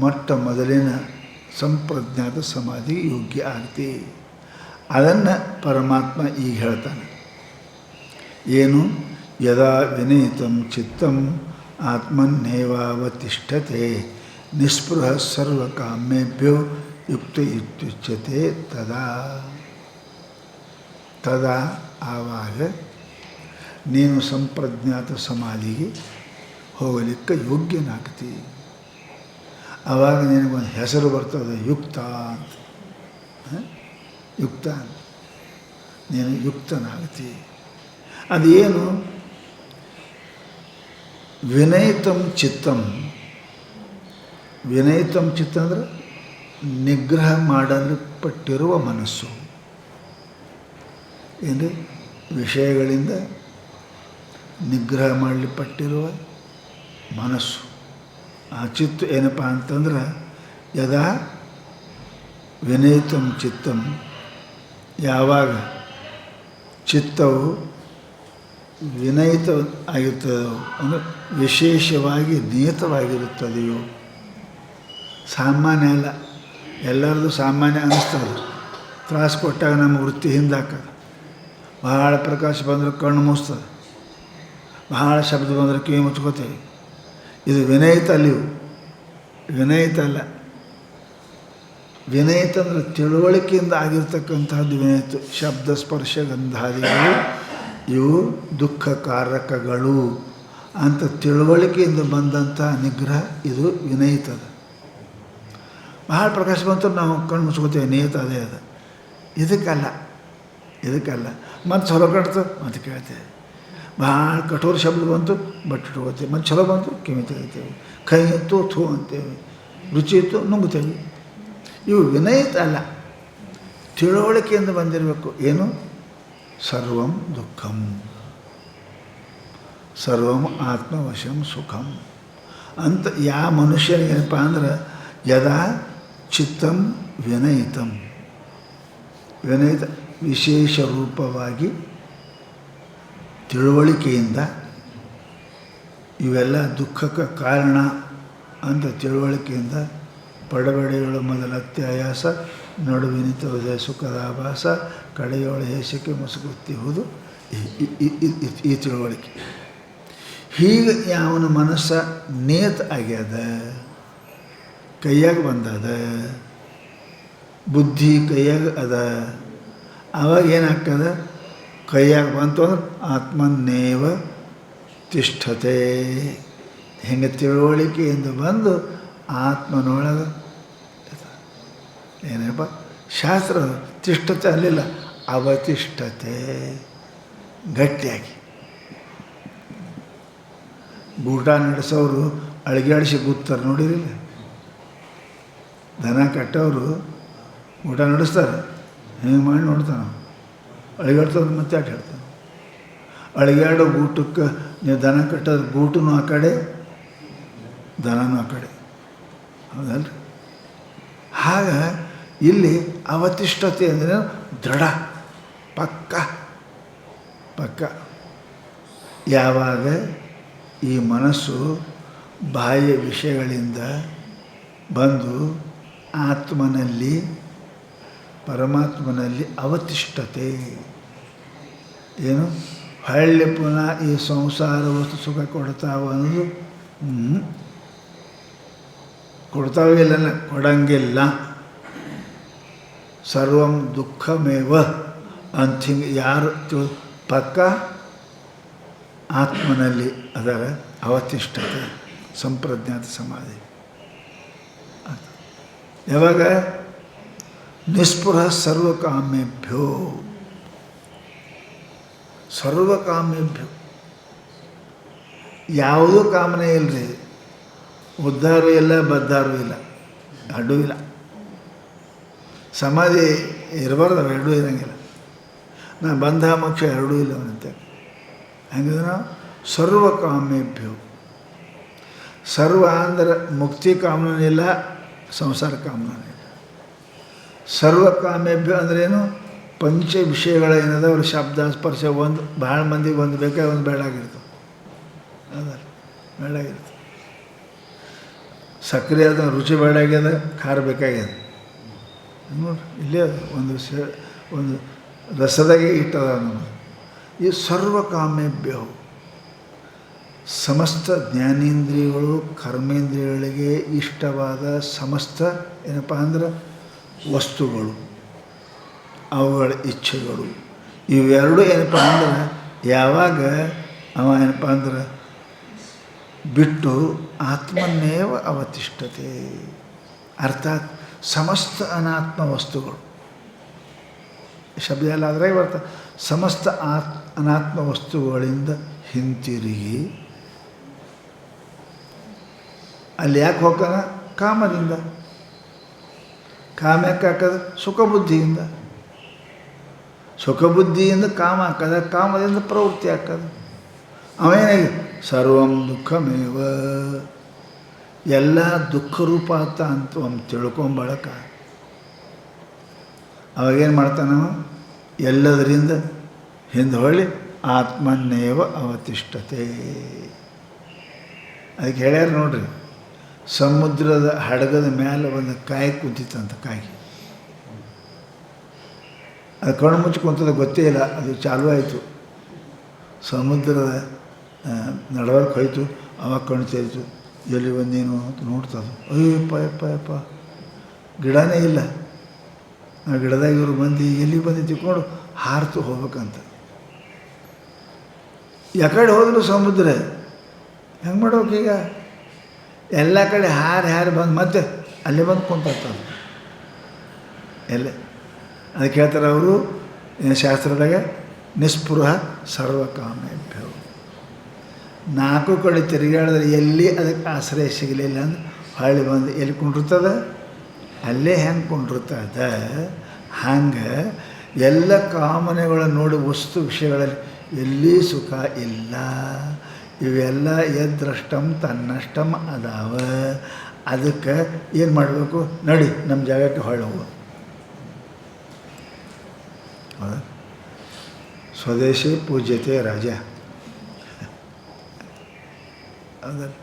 ಮೊಟ್ಟ ಮೊದಲಿನ ಸಂಪ್ರಜ್ಞಾತ ಸಮಾಧಿಗೆ ಯೋಗ್ಯ ಆಗ್ತಿ. ಅದನ್ನು ಪರಮಾತ್ಮ ಈಗ ಹೇಳ್ತಾನೆ. ಏನು? ಯದಾ ವಿನೀತಂ ಚಿತ್ತಂ ಆತ್ಮನ್ನೇವಾವತಿಷ್ಠತೆ ನಿಸ್ಪೃಹ ಸರ್ವಕಾಮ್ಯೇಭ್ಯೋ ಯುಕ್ತ ಇತ್ಯುಚ್ಯತೆ ತದಾ ಆವಾಗ ನೀನು ಸಂಪ್ರಜ್ಞಾತ ಸಮಾಧಿಗೆ ಹೋಗಲಿಕ್ಕೆ ಯೋಗ್ಯನಾಗ್ತಿ. ಆವಾಗ ನಿನಗೊಂದು ಹೆಸರು ಬರ್ತದೆ, ಯುಕ್ತ ಅಂತ. ಯುಕ್ತ ಅಂತ ನೀನು ಯುಕ್ತನಾಗ್ತಿ. ಅದೇನು? ವಿನಯಿತಂ ಚಿತ್ತಂ. ವಿನಯಿತಂ ಚಿತ್ತ ಅಂದರೆ ನಿಗ್ರಹ ಮಾಡಲ್ಪಟ್ಟಿರುವ ಮನಸ್ಸು. ಏನು? ವಿಷಯಗಳಿಂದ ನಿಗ್ರಹ ಮಾಡಲ್ಪಟ್ಟಿರುವ ಮನಸ್ಸು. ಆ ಚಿತ್ತ ಏನಪ್ಪ ಅಂತಂದ್ರೆ ಯದಾ ವಿನಯಿತಂ ಚಿತ್ತಂ, ಯಾವಾಗ ಚಿತ್ತವು ವಿನಯಿತ ಆಗಿರ್ತದೋ ಅಂದರೆ ವಿಶೇಷವಾಗಿ ನಿಯತವಾಗಿರುತ್ತದೆಯೋ. ಸಾಮಾನ್ಯ ಅಲ್ಲ, ಎಲ್ಲರದು ಸಾಮಾನ್ಯ ಅನ್ನಿಸ್ತದೆ. ತ್ರಾಸು ಕೊಟ್ಟಾಗ ನಮ್ಮ ವೃತ್ತಿ ಹಿಂದಾಕದು. ಬಹಳ ಪ್ರಕಾಶ ಬಂದರೆ ಕಣ್ಣು ಮುಚ್ತದೆ, ಬಹಳ ಶಬ್ದ ಬಂದರೆ ಕಿವಿ ಮುಚ್ಕೋತೇವೆ. ಇದು ವಿನಯಿತ ಅಲ್ಲಿವು, ವಿನಯಿತ ಅಲ್ಲ. ವಿನಯಿತ ಅಂದರೆ ತಿಳುವಳಿಕೆಯಿಂದ ಆಗಿರ್ತಕ್ಕಂಥದ್ದು ವಿನಯಿತ. ಶಬ್ದ ಸ್ಪರ್ಶ ಗಂಧಾದಿಗಳು ಇವು ದುಃಖಕಾರಕಗಳು ಅಂತ ತಿಳುವಳಿಕೆಯಿಂದ ಬಂದಂಥ ನಿಗ್ರಹ, ಇದು ವಿನಯಿತದ. ಬಹಳ ಪ್ರಕಾಶ ಬಂತು ನಾವು ಕಣ್ಣು ಮುಚ್ಕೋತೇವೆ, ನಿಯತ ಅದೇ ಅದು. ಇದಕ್ಕಲ್ಲ. ಮತ್ತು ಚಲೋ ಕಟ್ತು ಮತ್ತು ಕೇಳ್ತೇವೆ. ಭಾಳ ಕಠೋರ ಶಬ್ದ ಬಂತು ಬಟ್ಟೆ ಇಟ್ಕೋತೇವೆ, ಮತ್ತು ಚಲೋ ಬಂತು ಕಿವಿ ತೆಗಿತೇವೆ. ಕೈ ಇತ್ತು ಥೂ ಅಂತೇವೆ, ರುಚಿ ಇತ್ತು ನುಂಗುತ್ತೇವೆ. ಇವು ವಿನಯಿತ ಅಲ್ಲ, ತಿಳುವಳಿಕೆಯಿಂದ ಬಂದಿರಬೇಕು. ಏನು? ಸರ್ವಂ ದುಃಖಂ ಸರ್ವಂ ಆತ್ಮವಶಂ ಸುಖಂ ಅಂತ. ಯಾವ ಮನುಷ್ಯನಿಗೇನಪ್ಪ ಅಂದ್ರೆ ಯದಾ ಚಿತ್ತಂ ವಿನಯಿತಂ, ವಿನಯಿತ ವಿಶೇಷ ರೂಪವಾಗಿ ತಿಳುವಳಿಕೆಯಿಂದ ಇವೆಲ್ಲ ದುಃಖಕ್ಕೆ ಕಾರಣ ಅಂತ ತಿಳುವಳಿಕೆಯಿಂದ ಪಡಬಡೆಗಳು ಮೊದಲತ್ತೆ ಆಯಾಸ, ನಡುವಿನಿತ ಉದಯ ಸುಖದ ಆಭಾಸ, ಕಡೆಯೋಳು ಹೇಸಿಕೆ ಮುಸುಗುತ್ತಿಹುದು, ಈ ತಿಳುವಳಿಕೆ. ಹೀಗೆ ಯಾವನ ಮನಸ್ಸ ನಿಯತ ಆಗ್ಯದ, ಕೈಯಾಗ ಬಂದದ, ಬುದ್ಧಿ ಕೈಯಾಗ ಅದ, ಆವಾಗ ಏನಾಗ್ತದೆ? ಕೈಯಾಗ ಬಂತು ಅಂದ್ರೆ ಆತ್ಮನ್ನೇವ ತಿಷ್ಠತೆ. ಹಿಂಗೆ ತಿಳುವಳಿಕೆಯಿಂದ ಬಂದು ಆತ್ಮನೊಳಗೆ ಏನಪ್ಪ ಶಾಸ್ತ್ರ ತಿಷ್ಠತೆ ಅಲ್ಲಿಲ್ಲ, ಅವತಿಷ್ಠತೆ. ಗಟ್ಟಿಯಾಗಿ ಗೂಟ ನಡೆಸೋರು ಅಳಿಗಾಡಿಸಿ ಕೂತ್ತಾರೆ ನೋಡಿರಿಲ್ಲ. ದನ ಕಟ್ಟೋರು ಊಟ ನಡೆಸ್ತಾರೆ, ಹಿಂಗೆ ಮಾಡಿ ನೋಡ್ತಾನೆ, ಅಳಿಗಾಡ್ತವ್ರು ಮತ್ತೆ ಆಟ ಹೇಳ್ತಾನೆ. ಅಳಿಗಾಡೋ ಗೂಟಕ್ಕೆ ನೀವು ದನ ಕಟ್ಟೋದು, ಗೂಟನೂ ಆ ಕಡೆ ದನನೂ ಆ ಕಡೆ, ಹೌದಲ್ರಿ? ಆಗ ಇಲ್ಲಿ ಅವತಿಷ್ಠತೆ ಅಂದರೆ ದೃಢ, ಪಕ್ಕ. ಯಾವಾಗ ಈ ಮನಸ್ಸು ಬಾಹ್ಯ ವಿಷಯಗಳಿಂದ ಬಂದು ಆತ್ಮನಲ್ಲಿ ಪರಮಾತ್ಮನಲ್ಲಿ ಅವತಿಷ್ಠತೆ. ಏನು? ಹಳ್ಳಿ ಪುನಃ ಈ ಸಂಸಾರ ವಸ್ತು ಸುಖ ಕೊಡ್ತಾವ ಅನ್ನೋದು ಕೊಡ್ತಾವಿಲ್ಲ, ಕೊಡಂಗಿಲ್ಲ. ಸರ್ವಂ ದುಃಖಮೇವ ಅಂತ ಹಿಂಗೆ ಯಾರು ಪಕ್ಕ ಆತ್ಮನಲ್ಲಿ ಅದರ ಅವತಿಷ್ಠತೆ ಸಂಪ್ರಜ್ಞಾತ ಸಮಾಧಿ. ಯಾವಾಗ ನಿಸ್ಪೃಹ ಸರ್ವಕಾಮ್ಯೇಭ್ಯೋ ಯಾವುದೂ ಕಾಮನೆ ಇಲ್ಲರಿ. ಉದ್ಧಾರು ಇಲ್ಲ, ಬದ್ದಾರು ಇಲ್ಲ, ಅಡ್ಡೂ ಇಲ್ಲ. ಸಮಾಧಿ ಇರಬಾರ್ದು, ಅವು ಎರಡೂ ಇರೋಂಗಿಲ್ಲ. ನಾ ಬಂಧ ಮೋಕ್ಷ ಎರಡೂ ಇಲ್ಲ ಅವನಂತೆ. ಹಂಗಿದ್ರೆ ನಾವು ಸರ್ವಕಾಮ್ಯೇಭ್ಯೋ, ಸರ್ವ ಅಂದ್ರೆ ಮುಕ್ತಿ ಕಾಮನಿಲ್ಲ, ಸಂಸಾರ ಕಾಮನಿಲ್ಲ. ಸರ್ವಕಾಮ್ಯೇಭ್ಯೋ ಅಂದ್ರೇನು? ಪಂಚ ವಿಷಯಗಳ ಏನದ ಅವ್ರ ಶಬ್ದ ಸ್ಪರ್ಶ ಒಂದು ಭಾಳ ಮಂದಿಗೆ ಒಂದು ಬೇಕಾಗಿ ಒಂದು ಬೇಡಾಗಿರ್ತವೆ. ಅದಲ್ಲ ಬೇಡಾಗಿರ್ತದೆ. ಸಕ್ಕರೆ ಅದ ರುಚಿ ಬೇಡಾಗ್ಯದ, ಖಾರ ಬೇಕಾಗ್ಯದ. ನೋಡ್ರಿ ಇಲ್ಲೇ ಅದು ಒಂದು ರಸದಾಗೆ ಇಟ್ಟದ ನಮ್ಮದು. ಈ ಸರ್ವಕಾಮೇಭ್ಯವು ಸಮಸ್ತ ಜ್ಞಾನೇಂದ್ರಿಯಗಳು ಕರ್ಮೇಂದ್ರಿಯಗಳಿಗೆ ಇಷ್ಟವಾದ ಸಮಸ್ತ ಏನಪ್ಪ ಅಂದ್ರೆ ವಸ್ತುಗಳು, ಅವುಗಳ ಇಚ್ಛೆಗಳು ಇವೆರಡು ಏನಪ್ಪ ಅಂದ್ರೆ ಯಾವಾಗ ಅವ ಏನಪ್ಪ ಅಂದ್ರೆ ಬಿಟ್ಟು ಆತ್ಮನ್ನೇವ ಅವತಿಷ್ಠತೆ, ಅರ್ಥಾತ್ ಸಮಸ್ತ ಅನಾತ್ಮ ವಸ್ತುಗಳು, ಶಬ್ದ ಎಲ್ಲ ಅದ್ರಾಗೆ ಬರ್ತದೆ. ಸಮಸ್ತ ಅನಾತ್ಮ ವಸ್ತುಗಳಿಂದ ಹಿಂತಿರುಗಿ ಅಲ್ಲಿ ಯಾಕೆ ಹೋಗ್ತಾನ? ಕಾಮದಿಂದ. ಕಾಮ ಯಾಕೆ ಹಾಕೋದು? ಸುಖಬುದ್ಧಿಯಿಂದ. ಸುಖಬುದ್ಧಿಯಿಂದ ಕಾಮ ಹಾಕೋದು, ಕಾಮದಿಂದ ಪ್ರವೃತ್ತಿ ಹಾಕೋದು. ಅವೇನಾಗಿ ಸರ್ವಂ ದುಃಖಮೇವ, ಎಲ್ಲ ದುಃಖರೂಪ ಅಂತ ತಿಳ್ಕೊಂಬಳಕ ಅವಾಗೇನು ಮಾಡ್ತಾನವ? ಎಲ್ಲದರಿಂದ ಹಿಂದೆ ಹೊಳ್ಳಿ ಆತ್ಮನ್ನೇವ ಅವತಿಷ್ಠತೆ. ಅದಕ್ಕೆ ಹೇಳ್ಯಾರ ನೋಡ್ರಿ, ಸಮುದ್ರದ ಹಡಗದ ಮೇಲೆ ಒಂದು ಕಾಯಿ ಕುಂತಿತ್ತಂತ. ಕಾಯಿ ಅದು ಕಣ್ಣು ಮುಚ್ಚಿ ಕುಂತದ ಗೊತ್ತೇ ಇಲ್ಲ. ಅದು ಚಾಲೂ ಆಯಿತು, ಸಮುದ್ರದ ನಡವರ್ಕ್ ಹೋಯ್ತು. ಅವಾಗ ಕಣ್ಣು ತೆರೀತು. ಎಲ್ಲಿ ಬಂದೇನು ಅಂತ ನೋಡ್ತದೆ. ಅಯ್ಯಪ್ಪ ಯಪ್ಪ ಯಪ್ಪ, ಗಿಡನೇ ಇಲ್ಲ. ಆ ಗಿಡದಾಗ ಇವರು ಮಂದಿ ಎಲ್ಲಿ ಬಂದು ತಿಳ್ಕೊಂಡು ಹಾರ್ತು ಹೋಗ್ಬೇಕಂತ. ಯಾಕಡೆ ಹೋದ್ರು ಸಮುದ್ರ. ಹೆಂಗೆ ಮಾಡ್ಬೇಕೀಗ? ಎಲ್ಲ ಕಡೆ ಹಾರಿ ಬಂದು ಮತ್ತೆ ಅಲ್ಲೇ ಬಂದು ಕುಂತಿರ್ತಾರೆ ಎಲ್ಲೇ. ಅದಕ್ಕೆ ಹೇಳ್ತಾರೆ ಅವರು ಶಾಸ್ತ್ರದಾಗ ನಿಸ್ಪೃಹ ಸರ್ವಕಾಮೇಭ್ಯವು. ನಾಲ್ಕು ಕಡೆ ತಿರುಗಾಡಿದ್ರೆ ಎಲ್ಲಿ ಅದಕ್ಕೆ ಆಶ್ರಯ ಸಿಗಲಿಲ್ಲ ಅಂದ್ರೆ ಹೊಳ್ಳಿ ಬಂದು ಎಲ್ಲಿ ಕುಂಡಿರ್ತದೆ? ಅಲ್ಲೇ ಹೆಂಗೆ ಕುಂಡಿರ್ತದೆ. ಹಂಗೆ ಎಲ್ಲ ಕಾಮನೆಗಳನ್ನು ನೋಡಿ ವಸ್ತು ವಿಷಯಗಳಲ್ಲಿ ಎಲ್ಲಿ ಸುಖ ಇಲ್ಲ. ಇವೆಲ್ಲ ಯದ್ರಷ್ಟಂ ತನ್ನಷ್ಟಂ ಅದಾವ. ಅದಕ್ಕೆ ಏನು ಮಾಡಬೇಕು? ನಡಿ ನಮ್ಮ ಜಾಗಕ್ಕೆ ಹೊಳ್ಳಿ ಹೋಗು. ಹೌದಾ? ಸ್ವದೇಶಿ ಪೂಜ್ಯತೆ ರಾಜ. ಹೌದಲ್ಲ?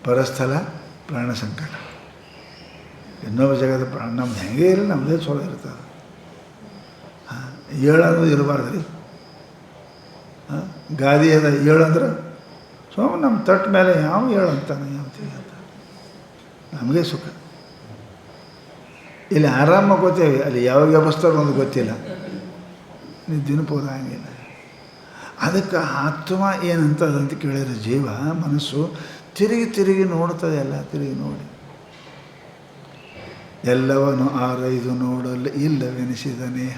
ಪರಸ್ಥಳ ಪ್ರಾಣ ಸಂಕಟ. ಇನ್ನೊಬ್ಬ ಜಾಗದ ಪ್ರಾಣ ನಮ್ದು ಹೆಂಗೆ ಇಲ್ಲ, ನಮ್ಮದೇ ಚಲೋ ಇರ್ತದೆ. ಏಳನ್ನೋದು ಇರಬಾರ್ದು ರೀ. ಗಾದಿ ಅದ ಏಳಂದ್ರೆ ನಮ್ಮ ತಟ್ಟು ಮೇಲೆ ಯಾವ ಏಳು ಅಂತಾನೆ ಯಾವತ್ತೀವಿ ಅಂತ ನಮಗೆ ಸುಖ. ಇಲ್ಲಿ ಆರಾಮಾಗಿ ಗೊತ್ತೇವೆ, ಅಲ್ಲಿ ಯಾವಾಗ ವ್ಯವಸ್ಥೆ ಒಂದು ಗೊತ್ತಿಲ್ಲ. ನೀವು ದಿನಪೂರ ಹಂಗಿಲ್ಲ. ಅದಕ್ಕೆ ಆತ್ಮ ಏನಂತದಂತ ಕೇಳಿದ್ರೆ ಜೀವ ಮನಸ್ಸು ತಿರುಗಿ ನೋಡ್ತದೆ. ಎಲ್ಲ ತಿರುಗಿ ನೋಡಿ ಎಲ್ಲವನ್ನು ಆರೈದು ನೋಡಲು ಇಲ್ಲವೆನಿಸಿದನೇ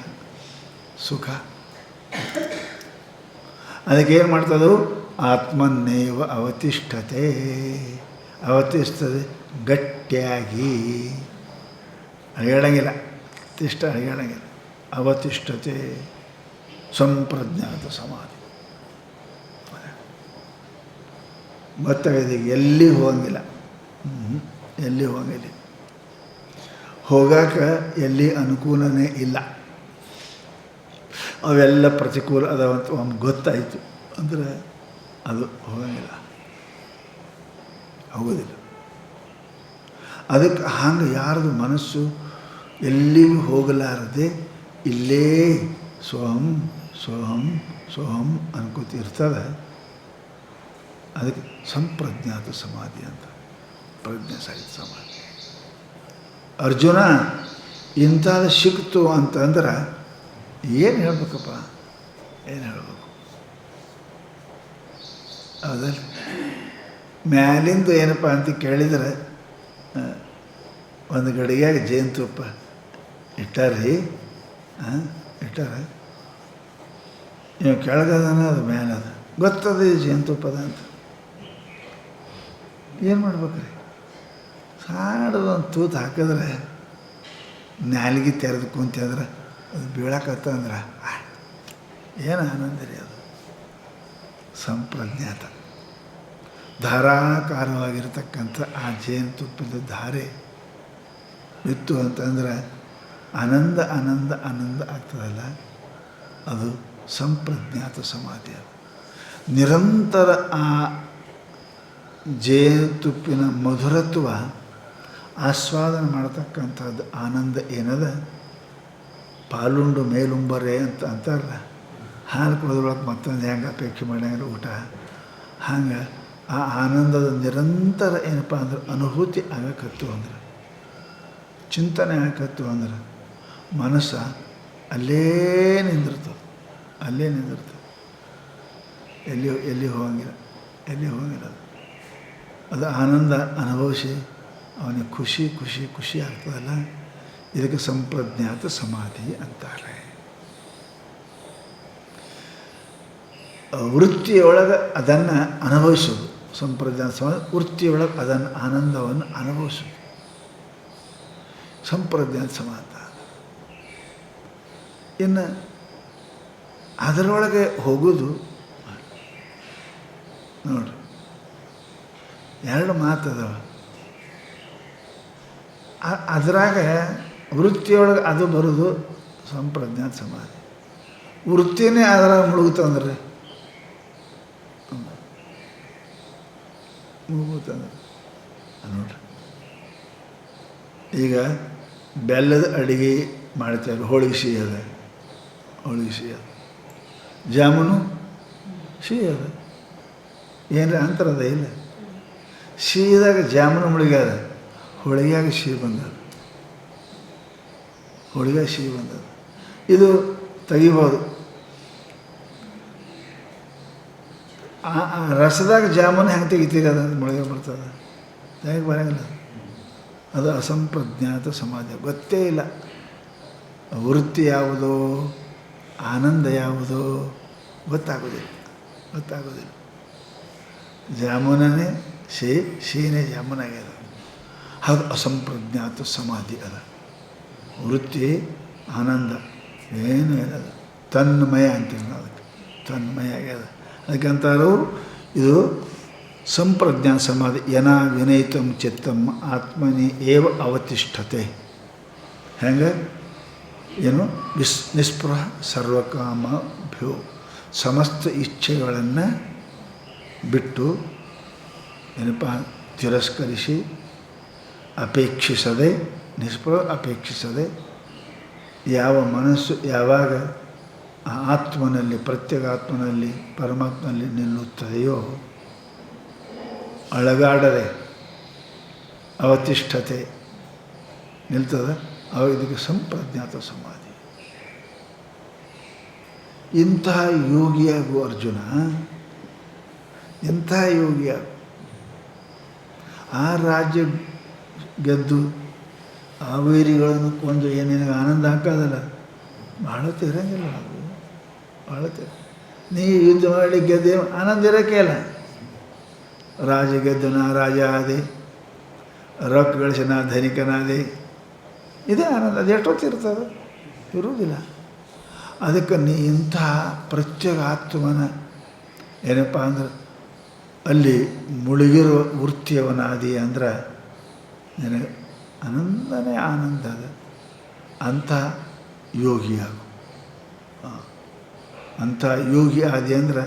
ಸುಖ. ಅದಕ್ಕೇನು ಮಾಡ್ತದೋ? ಆತ್ಮನ್ನೇವ ಅವತಿಷ್ಠತೆ. ಅವತಿಷ್ಠತೆ ಗಟ್ಟಿಯಾಗಿ ಅಳಿಯಂಗಿಲ್ಲ. ಅಳಿಯಂಗಿಲ್ಲ. ಅವತಿಷ್ಠತೆ ಸಂಪ್ರಜ್ಞಾತ ಸಮಾಧಿ. ಗೊತ್ತಾಗಿದೆ. ಎಲ್ಲಿ ಹೋಗಂಗಿಲ್ಲ. ಎಲ್ಲಿ ಹೋಗಂಗಿಲ್ಲ. ಹೋಗಾಕ ಎಲ್ಲಿ ಅನುಕೂಲನೇ ಇಲ್ಲ. ಅವೆಲ್ಲ ಪ್ರತಿಕೂಲ ಅದಾವಂತ ಒಮ್ಮೆ ಗೊತ್ತಾಯಿತು ಅಂದರೆ ಅದು ಹೋಗಂಗಿಲ್ಲ, ಹೋಗೋದಿಲ್ಲ. ಅದಕ್ಕೆ ಹಂಗೆ ಯಾರ್ದು ಮನಸ್ಸು ಎಲ್ಲಿಗೂ ಹೋಗಲಾರದೆ ಇಲ್ಲೇ ಸ್ವಹಂ ಸ್ವಹಂ ಸ್ವಹಂ ಅನ್ಕೋತಿರ್ತದೆ. ಅದಕ್ಕೆ ಸಂಪ್ರಜ್ಞಾತ ಸಮಾಧಿ ಅಂತ. ಪ್ರಜ್ಞೆ ಸಹಿತ ಸಮಾಧಿ. ಅರ್ಜುನ ಇಂಥದ್ದು ಸಿಕ್ತು ಅಂತಂದ್ರೆ ಏನು ಹೇಳ್ಬೇಕಪ್ಪ? ಏನು ಹೇಳಬೇಕು? ಹೌದಲ್ಲ? ಮ್ಯಾಲಿಂದ ಏನಪ್ಪ ಅಂತ ಕೇಳಿದರೆ ಒಂದು ಗಡಿಗೆಯಾಗ ಜೇನುತುಪ್ಪ ಇಟ್ಟಾರ್ರಿ. ಇಟ್ಟಾರ ನೀವು ಕೆಳಗದನ ಅದು ಮ್ಯಾಲದ ಗೊತ್ತದ ಇದು ಜೇನುತುಪ್ಪದ ಅಂತ. ಏನು ಮಾಡ್ಬೇಕ್ರಿ? ಸಾಡದೊಂದು ತೂತು ಹಾಕಿದ್ರೆ ನಾಲಿಗೆ ತೆರೆದು ಕುಂತಂದ್ರೆ ಅದು ಬೀಳಕತ್ತಂದ್ರೆ ಏನು ಆನಂದ ರೀ ಅದು. ಸಂಪ್ರಜ್ಞಾತ ಧಾರಾಕಾರವಾಗಿರ್ತಕ್ಕಂಥ ಆ ಜೇನುತುಪ್ಪದ ಧಾರೆ ಬಿತ್ತು ಅಂತಂದ್ರೆ ಆನಂದ ಆನಂದ ಆನಂದ ಆಗ್ತದಲ್ಲ, ಅದು ಸಂಪ್ರಜ್ಞಾತ ಸಮಾಧಿ. ಅದು ನಿರಂತರ ಆ ಜೇನುತುಪ್ಪಿನ ಮಧುರತ್ವ ಆಸ್ವಾದನೆ ಮಾಡತಕ್ಕಂಥದ್ದು ಆನಂದ ಏನದ, ಪಾಲುಂಡು ಮೇಲುಂಬರೆ ಅಂತ ಅಂತಾರಲ್ಲ, ಹಾಲು ಕುಡಿದ್ರೊಳಗೆ ಮತ್ತೊಂದು ಹೆಂಗೆ ಅಪೇಕ್ಷೆ ಮಾಡ್ಯಾರ ಊಟ, ಹಂಗೆ ಆ ಆನಂದದ ನಿರಂತರ ಏನಪ್ಪ ಅಂದ್ರೆ ಅನುಭೂತಿ ಆಗಕತ್ತು ಅಂದ್ರೆ, ಚಿಂತನೆ ಆಗಕತ್ತು ಅಂದ್ರೆ ಮನಸ್ಸು ಅಲ್ಲೇ ನಿಂದಿರ್ತದೆ, ಅಲ್ಲೇ ನಿಂದಿರ್ತದೆ, ಎಲ್ಲಿ ಹೋಗಂಗಿಲ್ಲ, ಎಲ್ಲಿ ಹೋಗಿಲ್ಲ. ಅದು ಆನಂದ ಅನುಭವಿಸಿ ಅವನಿಗೆ ಖುಷಿ ಖುಷಿ ಖುಷಿ ಆಗ್ತದಲ್ಲ, ಇದಕ್ಕೆ ಸಂಪ್ರಜ್ಞಾತ ಸಮಾಧಿ ಅಂತಾರೆ. ವೃತ್ತಿಯೊಳಗೆ ಅದನ್ನು ಅನುಭವಿಸೋದು ಸಂಪ್ರಜ್ಞಾತ ಸಮಾಧಿ, ವೃತ್ತಿಯೊಳಗೆ ಅದನ್ನು ಆನಂದವನ್ನು ಅನುಭವಿಸೋದು ಸಂಪ್ರಜ್ಞಾತ ಸಮಾಧಿ. ಇನ್ನು ಅದರೊಳಗೆ ಹೋಗೋದು ನೋಡ್ರಿ, ಎರಡು ಮಾತದವ. ಅದರಾಗ ವೃತ್ತಿಯೊಳಗೆ ಅದು ಬರೋದು ಸಂಪ್ರಜ್ಞಾತ ಸಮಾಧಿ. ವೃತ್ತಿನೇ ಅದರಾಗ ಮುಳುಗುತ್ತಂದ್ರೆ ನೋಡ್ರಿ, ಈಗ ಬೆಲ್ಲದ ಅಡುಗೆ ಮಾಡ್ತೇವೆ, ಹೋಳಿಗೆ ಸಿಹಿ ಅದ, ಹೋಳಿಗೆ ಸಿಹಿ ಅದ, ಜಾಮೂನು ಸಿಹಿ ಅದ, ಏನರ ಅಂತರದ ಇಲ್ಲ. ಸಿಹಿದಾಗ ಜಾಮೂನು ಮುಳುಗ್ಯಾದ, ಹೋಳಿಗೆಯಾಗ ಸಿಹಿ ಬಂದದ, ಹೋಳಿಗೆ ಸಿಹಿ ಬಂದದ. ಇದು ತೆಗಿಬೋದು. ಆ ರಸದಾಗ ಜಾಮೂನು ಹೆಂಗೆ ತೆಗಿತೀರಿ, ಅದನ್ನು ಮುಳುಗೆ ಬರ್ತದೆ, ಹೇಗೆ ಬರೋಂಗಿಲ್ಲ. ಅದು ಅಸಂಪ್ರಜ್ಞಾತ ಸಮಾಧಿ, ಗೊತ್ತೇ ಇಲ್ಲ ವೃತ್ತಿ ಯಾವುದೋ ಆನಂದ ಯಾವುದೋ ಗೊತ್ತಾಗೋದಿಲ್ಲ. ಜಾಮೂನೇ ಸಿಹಿನೇ ಜಾಮೂನಾಗ್ಯದ, ಅದು ಅಸಂಪ್ರಜ್ಞಾತ ಸಮಾಧಿ. ಅದ ವೃತ್ತಿ ಆನಂದ ಏನು ಏನದ, ತನ್ಮಯ ಅಂತೀವಿ ನಾವು, ಅದಕ್ಕೆ ತನ್ಮಯ ಆಗ್ಯದ. ಅದಕ್ಕೆ ಅಂತಾರು ಇದು ಸಂಪ್ರಜ್ಞಾತ ಸಮಾಧಿ. ಯನಾ ವಿನಯಿತಂ ಚಿತ್ತಂ ಆತ್ಮನಿ ಏವ ಅವತಿಷ್ಠತೆ. ಹೆಂಗೆ ಏನು ನಿಸ್ಪೃಹ ಸರ್ವಕಾಮಭ್ಯೋ, ಸಮಸ್ತ ಇಚ್ಛೆಗಳನ್ನು ಬಿಟ್ಟು ಏನಪ್ಪ ತಿರಸ್ಕರಿಸಿ, ಅಪೇಕ್ಷಿಸದೆ, ನಿಸ್ಪೃಹ ಅಪೇಕ್ಷಿಸದೆ ಯಾವ ಮನಸ್ಸು ಯಾವಾಗ ಆ ಆತ್ಮನಲ್ಲಿ, ಪ್ರತ್ಯೇಗಾತ್ಮನಲ್ಲಿ, ಪರಮಾತ್ಮನಲ್ಲಿ ನಿಲ್ಲುತ್ತದೆಯೋ, ಅಳಗಾಡದೆ ಅವತಿಷ್ಠತೆ ನಿಲ್ತದೆ, ಅವಾಗ ಇದಕ್ಕೆ ಸಂಪ್ರಜ್ಞಾತ ಸಮಾಧಿ. ಇಂತಹ ಯೋಗಿಯಾಗು ಅರ್ಜುನ, ಇಂಥ ಯೋಗಿಯಾಗು. ಆ ರಾಜ್ಯ ಗೆದ್ದು ಆ ವೈರಿಗಳನ್ನು ಕೊಂದು ಏನೇನು ಆನಂದ ಹಾಕೋದಲ್ಲ, ಭಾಳ ತಿರಂಗಿಲ್ಲ. ಅದು ಭಾಳ ನೀ ಯುದ್ಧ ಮಾಡಿ ಗೆದ್ದೆ ಆನಂದ ಇರೋಕ್ಕೆ ಇಲ್ಲ. ರಾಜ ಗೆದ್ದು ನಾ ರಾಜ ಆದೆ, ರೊಕ್ಕ ಗಳಿಸಿ ನಾ ಧನಿಕನಾದೆ, ಇದೇ ಆನಂದ. ಅದು ಎಷ್ಟೊತ್ತಿರ್ತದೆ, ಇರುವುದಿಲ್ಲ. ಅದಕ್ಕೆ ನೀ ಇಂಥ ಪ್ರತ್ಯೇಕ ಆತ್ಮನ ಏನಪ್ಪ ಅಂದ್ರೆ ಅಲ್ಲಿ ಮುಳುಗಿರುವ ವೃತ್ತಿಯವನಾದಿ ಅಂದ್ರೆ ನಿನಗೆ ಆನಂದನೇ ಆನಂದ ಅದ. ಅಂಥ ಯೋಗಿಯಾಗು. ಅಂಥ ಯೋಗಿ ಆದಿ ಅಂದ್ರೆ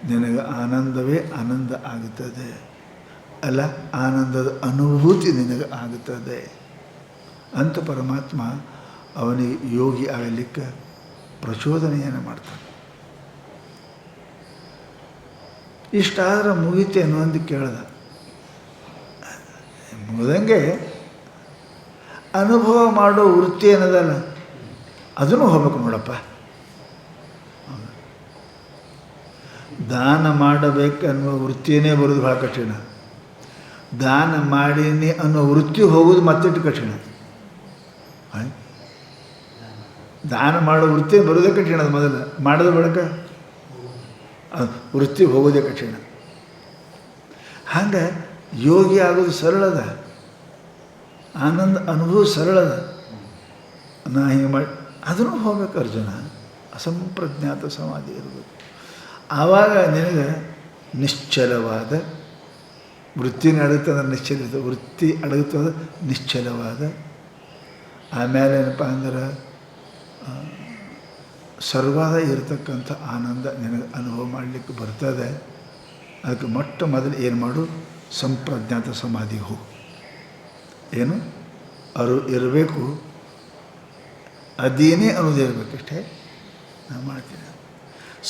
ನಿನಗೆ ಆನಂದವೇ ಆನಂದ ಆಗುತ್ತದೆ, ಅಲ್ಲ ಆನಂದದ ಅನುಭೂತಿ ನಿನಗೆ ಆಗುತ್ತದೆ ಅಂತ ಪರಮಾತ್ಮ ಅವನಿಗೆ ಯೋಗಿ ಆಗಲಿಕ್ಕೆ ಪ್ರಚೋದನೆಯನ್ನು ಮಾಡ್ತಾನೆ. ಇಷ್ಟಾದ್ರೆ ಮುಗಿತೇನೋ ಅಂತ ಕೇಳ್ದ. ಮುಗಿದಂಗೆ ಅನುಭವ ಮಾಡೋ ವೃತ್ತಿ ಏನದಲ್ಲ, ಅದನ್ನು ಹೋಗ್ಬೇಕು ನೋಡಪ್ಪ. ದಾನ ಮಾಡಬೇಕನ್ನುವ ವೃತ್ತಿಯೇ ಬರೋದು ಭಾಳ ಕಠಿಣ. ದಾನ ಮಾಡೀನಿ ಅನ್ನೋ ವೃತ್ತಿ ಹೋಗೋದು ಮತ್ತಿಟ್ಟು ಕಠಿಣ. ದಾನ ಮಾಡೋ ವೃತ್ತಿ ಬರೋದೇ ಕಠಿಣ. ಅದು ಮೊದಲು ಮಾಡೋದು ಬಳಿಕ ವೃತ್ತಿ ಹೋಗೋದೇ ಕಠಿಣ. ಹಂಗೆ ಯೋಗಿ ಆಗೋದು ಸರಳದ, ಆನಂದ ಅನುಭವ ಸರಳದ. ನಾ ಹಿಂಗೆ ಮಾಡಿ ಅದನ್ನು ಹೋಗ್ಬೇಕು ಅರ್ಜುನ. ಅಸಂಪ್ರಜ್ಞಾತ ಸಮಾಧಿ ಇರಬೇಕು. ಆವಾಗ ನಿನಗೆ ನಿಶ್ಚಲವಾದ ವೃತ್ತಿನ ಅಡಗುತ್ತದೆ, ನಿಶ್ಚಲ ವೃತ್ತಿ ಅಡಗುತ್ತದೆ, ನಿಶ್ಚಲವಾದ ಆಮೇಲೆ ಏನಪ್ಪ ಅಂದ್ರೆ ಸರ್ವಾದ ಇರತಕ್ಕಂಥ ಆನಂದ ನಿನಗೆ ಅನುಭವ ಮಾಡಲಿಕ್ಕೆ ಬರ್ತದೆ. ಅದಕ್ಕೆ ಮೊಟ್ಟ ಮೊದಲು ಏನು ಮಾಡು, ಸಂಪ್ರಜ್ಞಾತ ಸಮಾಧಿಗೆ ಹೋಗು. ಏನು ಇರಬೇಕು, ಅದೇನೇ ಅನ್ನೋದಿರಬೇಕಷ್ಟೇ. ನಾನು ಮಾಡ್ತೀನಿ.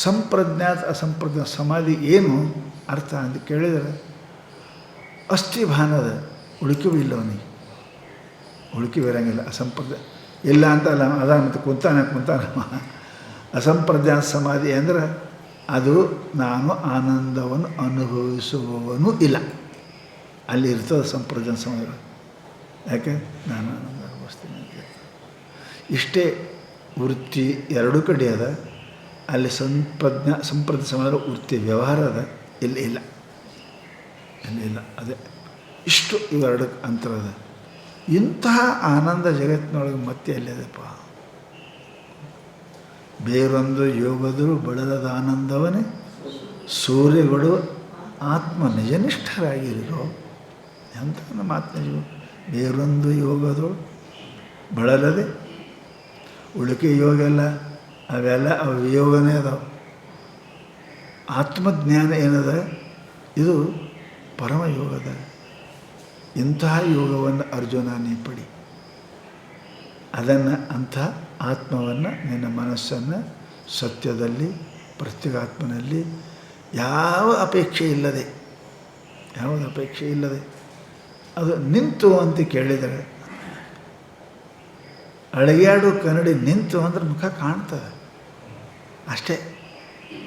ಸಂಪ್ರಜ್ಞಾತ ಅಸಂಪ್ರಜ್ಞಾತ ಸಮಾಧಿ ಏನು ಅರ್ಥ ಅಂತ ಕೇಳಿದರೆ, ಅಸ್ಥಿಭಾನದ ಉಳಿಕೆವೂ ಇಲ್ಲ ಅವನಿಗೆ, ಉಳಿಕೆವೂ ಇರೋಂಗಿಲ್ಲ. ಇಲ್ಲ ಅಂತ ಅಲ್ಲ, ಅದ ಮತ್ತು ಕುಂತಾನ ಅಸಂಪ್ರಜ್ಞಾತ ಸಮಾಧಿ ಅಂದರೆ ಅದು ನಾನು ಆನಂದವನ್ನು ಅನುಭವಿಸುವವನು ಇಲ್ಲ, ಅಲ್ಲಿ ಇರ್ತದೆ ಸಂಪ್ರಜ್ಞಾತ ಸಮಾಧಿ. ಯಾಕೆ ನಾನು ಆನಂದ ಅನುಭವಿಸ್ತೀನಿ ಅಂತ. ಇಷ್ಟೇ ವೃತ್ತಿ ಎರಡೂ ಕಡೆ ಅದ. ಅಲ್ಲಿ ಸಂಪ್ರಜ್ಞಾತ ಸಮಾಧಿ ವೃತ್ತಿ ವ್ಯವಹಾರ ಅದ, ಇಲ್ಲಿ ಇಲ್ಲ. ಅದೇ ಇಷ್ಟು ಇವೆರಡಕ್ಕೆ ಅಂತರ ಅದ. ಇಂತಹ ಆನಂದ ಜಗತ್ತಿನೊಳಗೆ ಮತ್ತೆ ಎಲ್ಲಿದೆಪ್ಪ? ಬೇರೊಂದು ಯೋಗದರು ಬಳಲದ ಆನಂದವನ್ನೇ ಸೂರ್ಯಗಳು ಆತ್ಮ ನಿಜನಿಷ್ಠರಾಗಿರೋ ಎಂಥ ನಮ್ಮ ಆತ್ಮಜೀವ. ಬೇರೊಂದು ಯೋಗದಳು ಬಳಲದೆ, ಉಳಿಕೆ ಯೋಗ ಎಲ್ಲ ಅವೆಲ್ಲ ವಿಯೋಗನೇ ಅದಾವೆ. ಆತ್ಮಜ್ಞಾನ ಏನದ, ಇದು ಪರಮ ಯೋಗದ. ಇಂತಹ ಯೋಗವನ್ನು ಅರ್ಜುನ ನೀ ಪಡಿ. ಅದನ್ನು ಅಂಥ ಆತ್ಮವನ್ನು, ನಿನ್ನ ಮನಸ್ಸನ್ನು ಸತ್ಯದಲ್ಲಿ, ಪ್ರತ್ಯೇಗಾತ್ಮನಲ್ಲಿ ಯಾವ ಅಪೇಕ್ಷೆ ಇಲ್ಲದೆ, ಯಾವುದು ಅಪೇಕ್ಷೆ ಇಲ್ಲದೆ ಅದು ನಿಂತು ಅಂತ ಕೇಳಿದರೆ, ಅಳಿಗಾಡು ಕನ್ನಡಿ ನಿಂತು ಅಂದ್ರೆ ಮುಖ ಕಾಣ್ತದೆ ಅಷ್ಟೇ.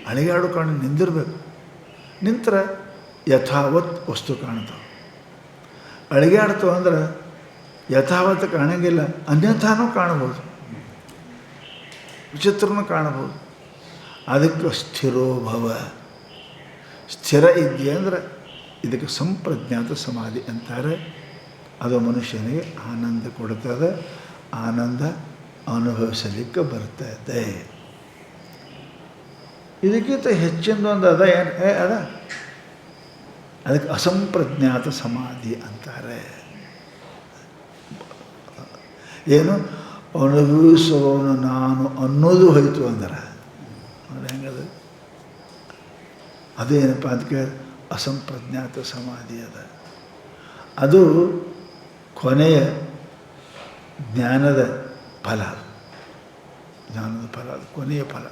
ಅಳಿಗಾಡು ಕನ್ನಡಿ ನಿಂದಿರಬೇಕು. ನಿಂತರೆ ಯಥಾವತ್ ವಸ್ತು ಕಾಣ್ತಾವೆ. ಅಳಿಗಾಡ್ತು ಅಂದ್ರೆ ಯಥಾವತ್ ಕಾಣಂಗಿಲ್ಲ, ಅನ್ಯಥಾನೂ ಕಾಣ್ಬೋದು, ವಿಚಿತ್ರನೂ ಕಾಣ್ಬೋದು. ಅದಕ್ಕೆ ಸ್ಥಿರೋಭವ, ಸ್ಥಿರ ಇದೆಯಾ ಅಂದ್ರೆ ಇದಕ್ಕೆ ಸಂಪ್ರಜ್ಞಾತ ಸಮಾಧಿ ಅಂತಾರೆ. ಅದು ಮನುಷ್ಯನಿಗೆ ಆನಂದ ಕೊಡ್ತದೆ, ಆನಂದ ಅನುಭವಿಸಲಿಕ್ಕೆ ಬರ್ತದೆ. ಇದಕ್ಕಿಂತ ಹೆಚ್ಚಿನದೊಂದು ಅದ, ಏನು ಅದ, ಅದಕ್ಕೆ ಅಸಂಪ್ರಜ್ಞಾತ ಸಮಾಧಿ ಅಂತಾರೆ. ಏನು ಅನುಭವಿಸುವವನು ನಾನು ಅನ್ನೋದು ಹೋಯಿತು ಅಂದ್ರೆ ಅದು ಹೆಂಗದು? ಅದೇನಪ್ಪ ಅಂತ ಕೇಳಿ ಅಸಂಪ್ರಜ್ಞಾತ ಸಮಾಧಿ ಅದ. ಅದು ಕೊನೆಯ ಜ್ಞಾನದ ಫಲ, ಜ್ಞಾನದ ಫಲ, ಅದು ಕೊನೆಯ ಫಲ.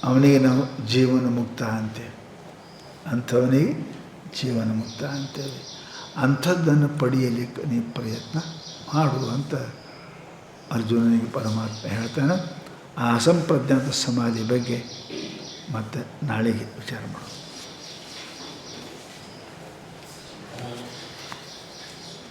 ಅವನಿಗೆ ನಾವು ಜೀವನ ಮುಕ್ತ ಅಂತೇವೆ, ಅಂಥವನಿಗೆ ಜೀವನ ಮುಕ್ತ ಅಂತೇವೆ. ಅಂಥದ್ದನ್ನು ಪಡೆಯಲಿಕ್ಕೆ ನೀ ಪ್ರಯತ್ನ ಮಾಡು ಅಂತ ಅರ್ಜುನನಿಗೆ ಪರಮಾತ್ಮ ಹೇಳ್ತಾನೆ. ಆ ಅಸಂಪ್ರಜ್ಞಾತ ಸಮಾಧಿ ಬಗ್ಗೆ ಮತ್ತೆ ನಾಳೆಗೆ ವಿಚಾರ ಮಾಡೋಣ.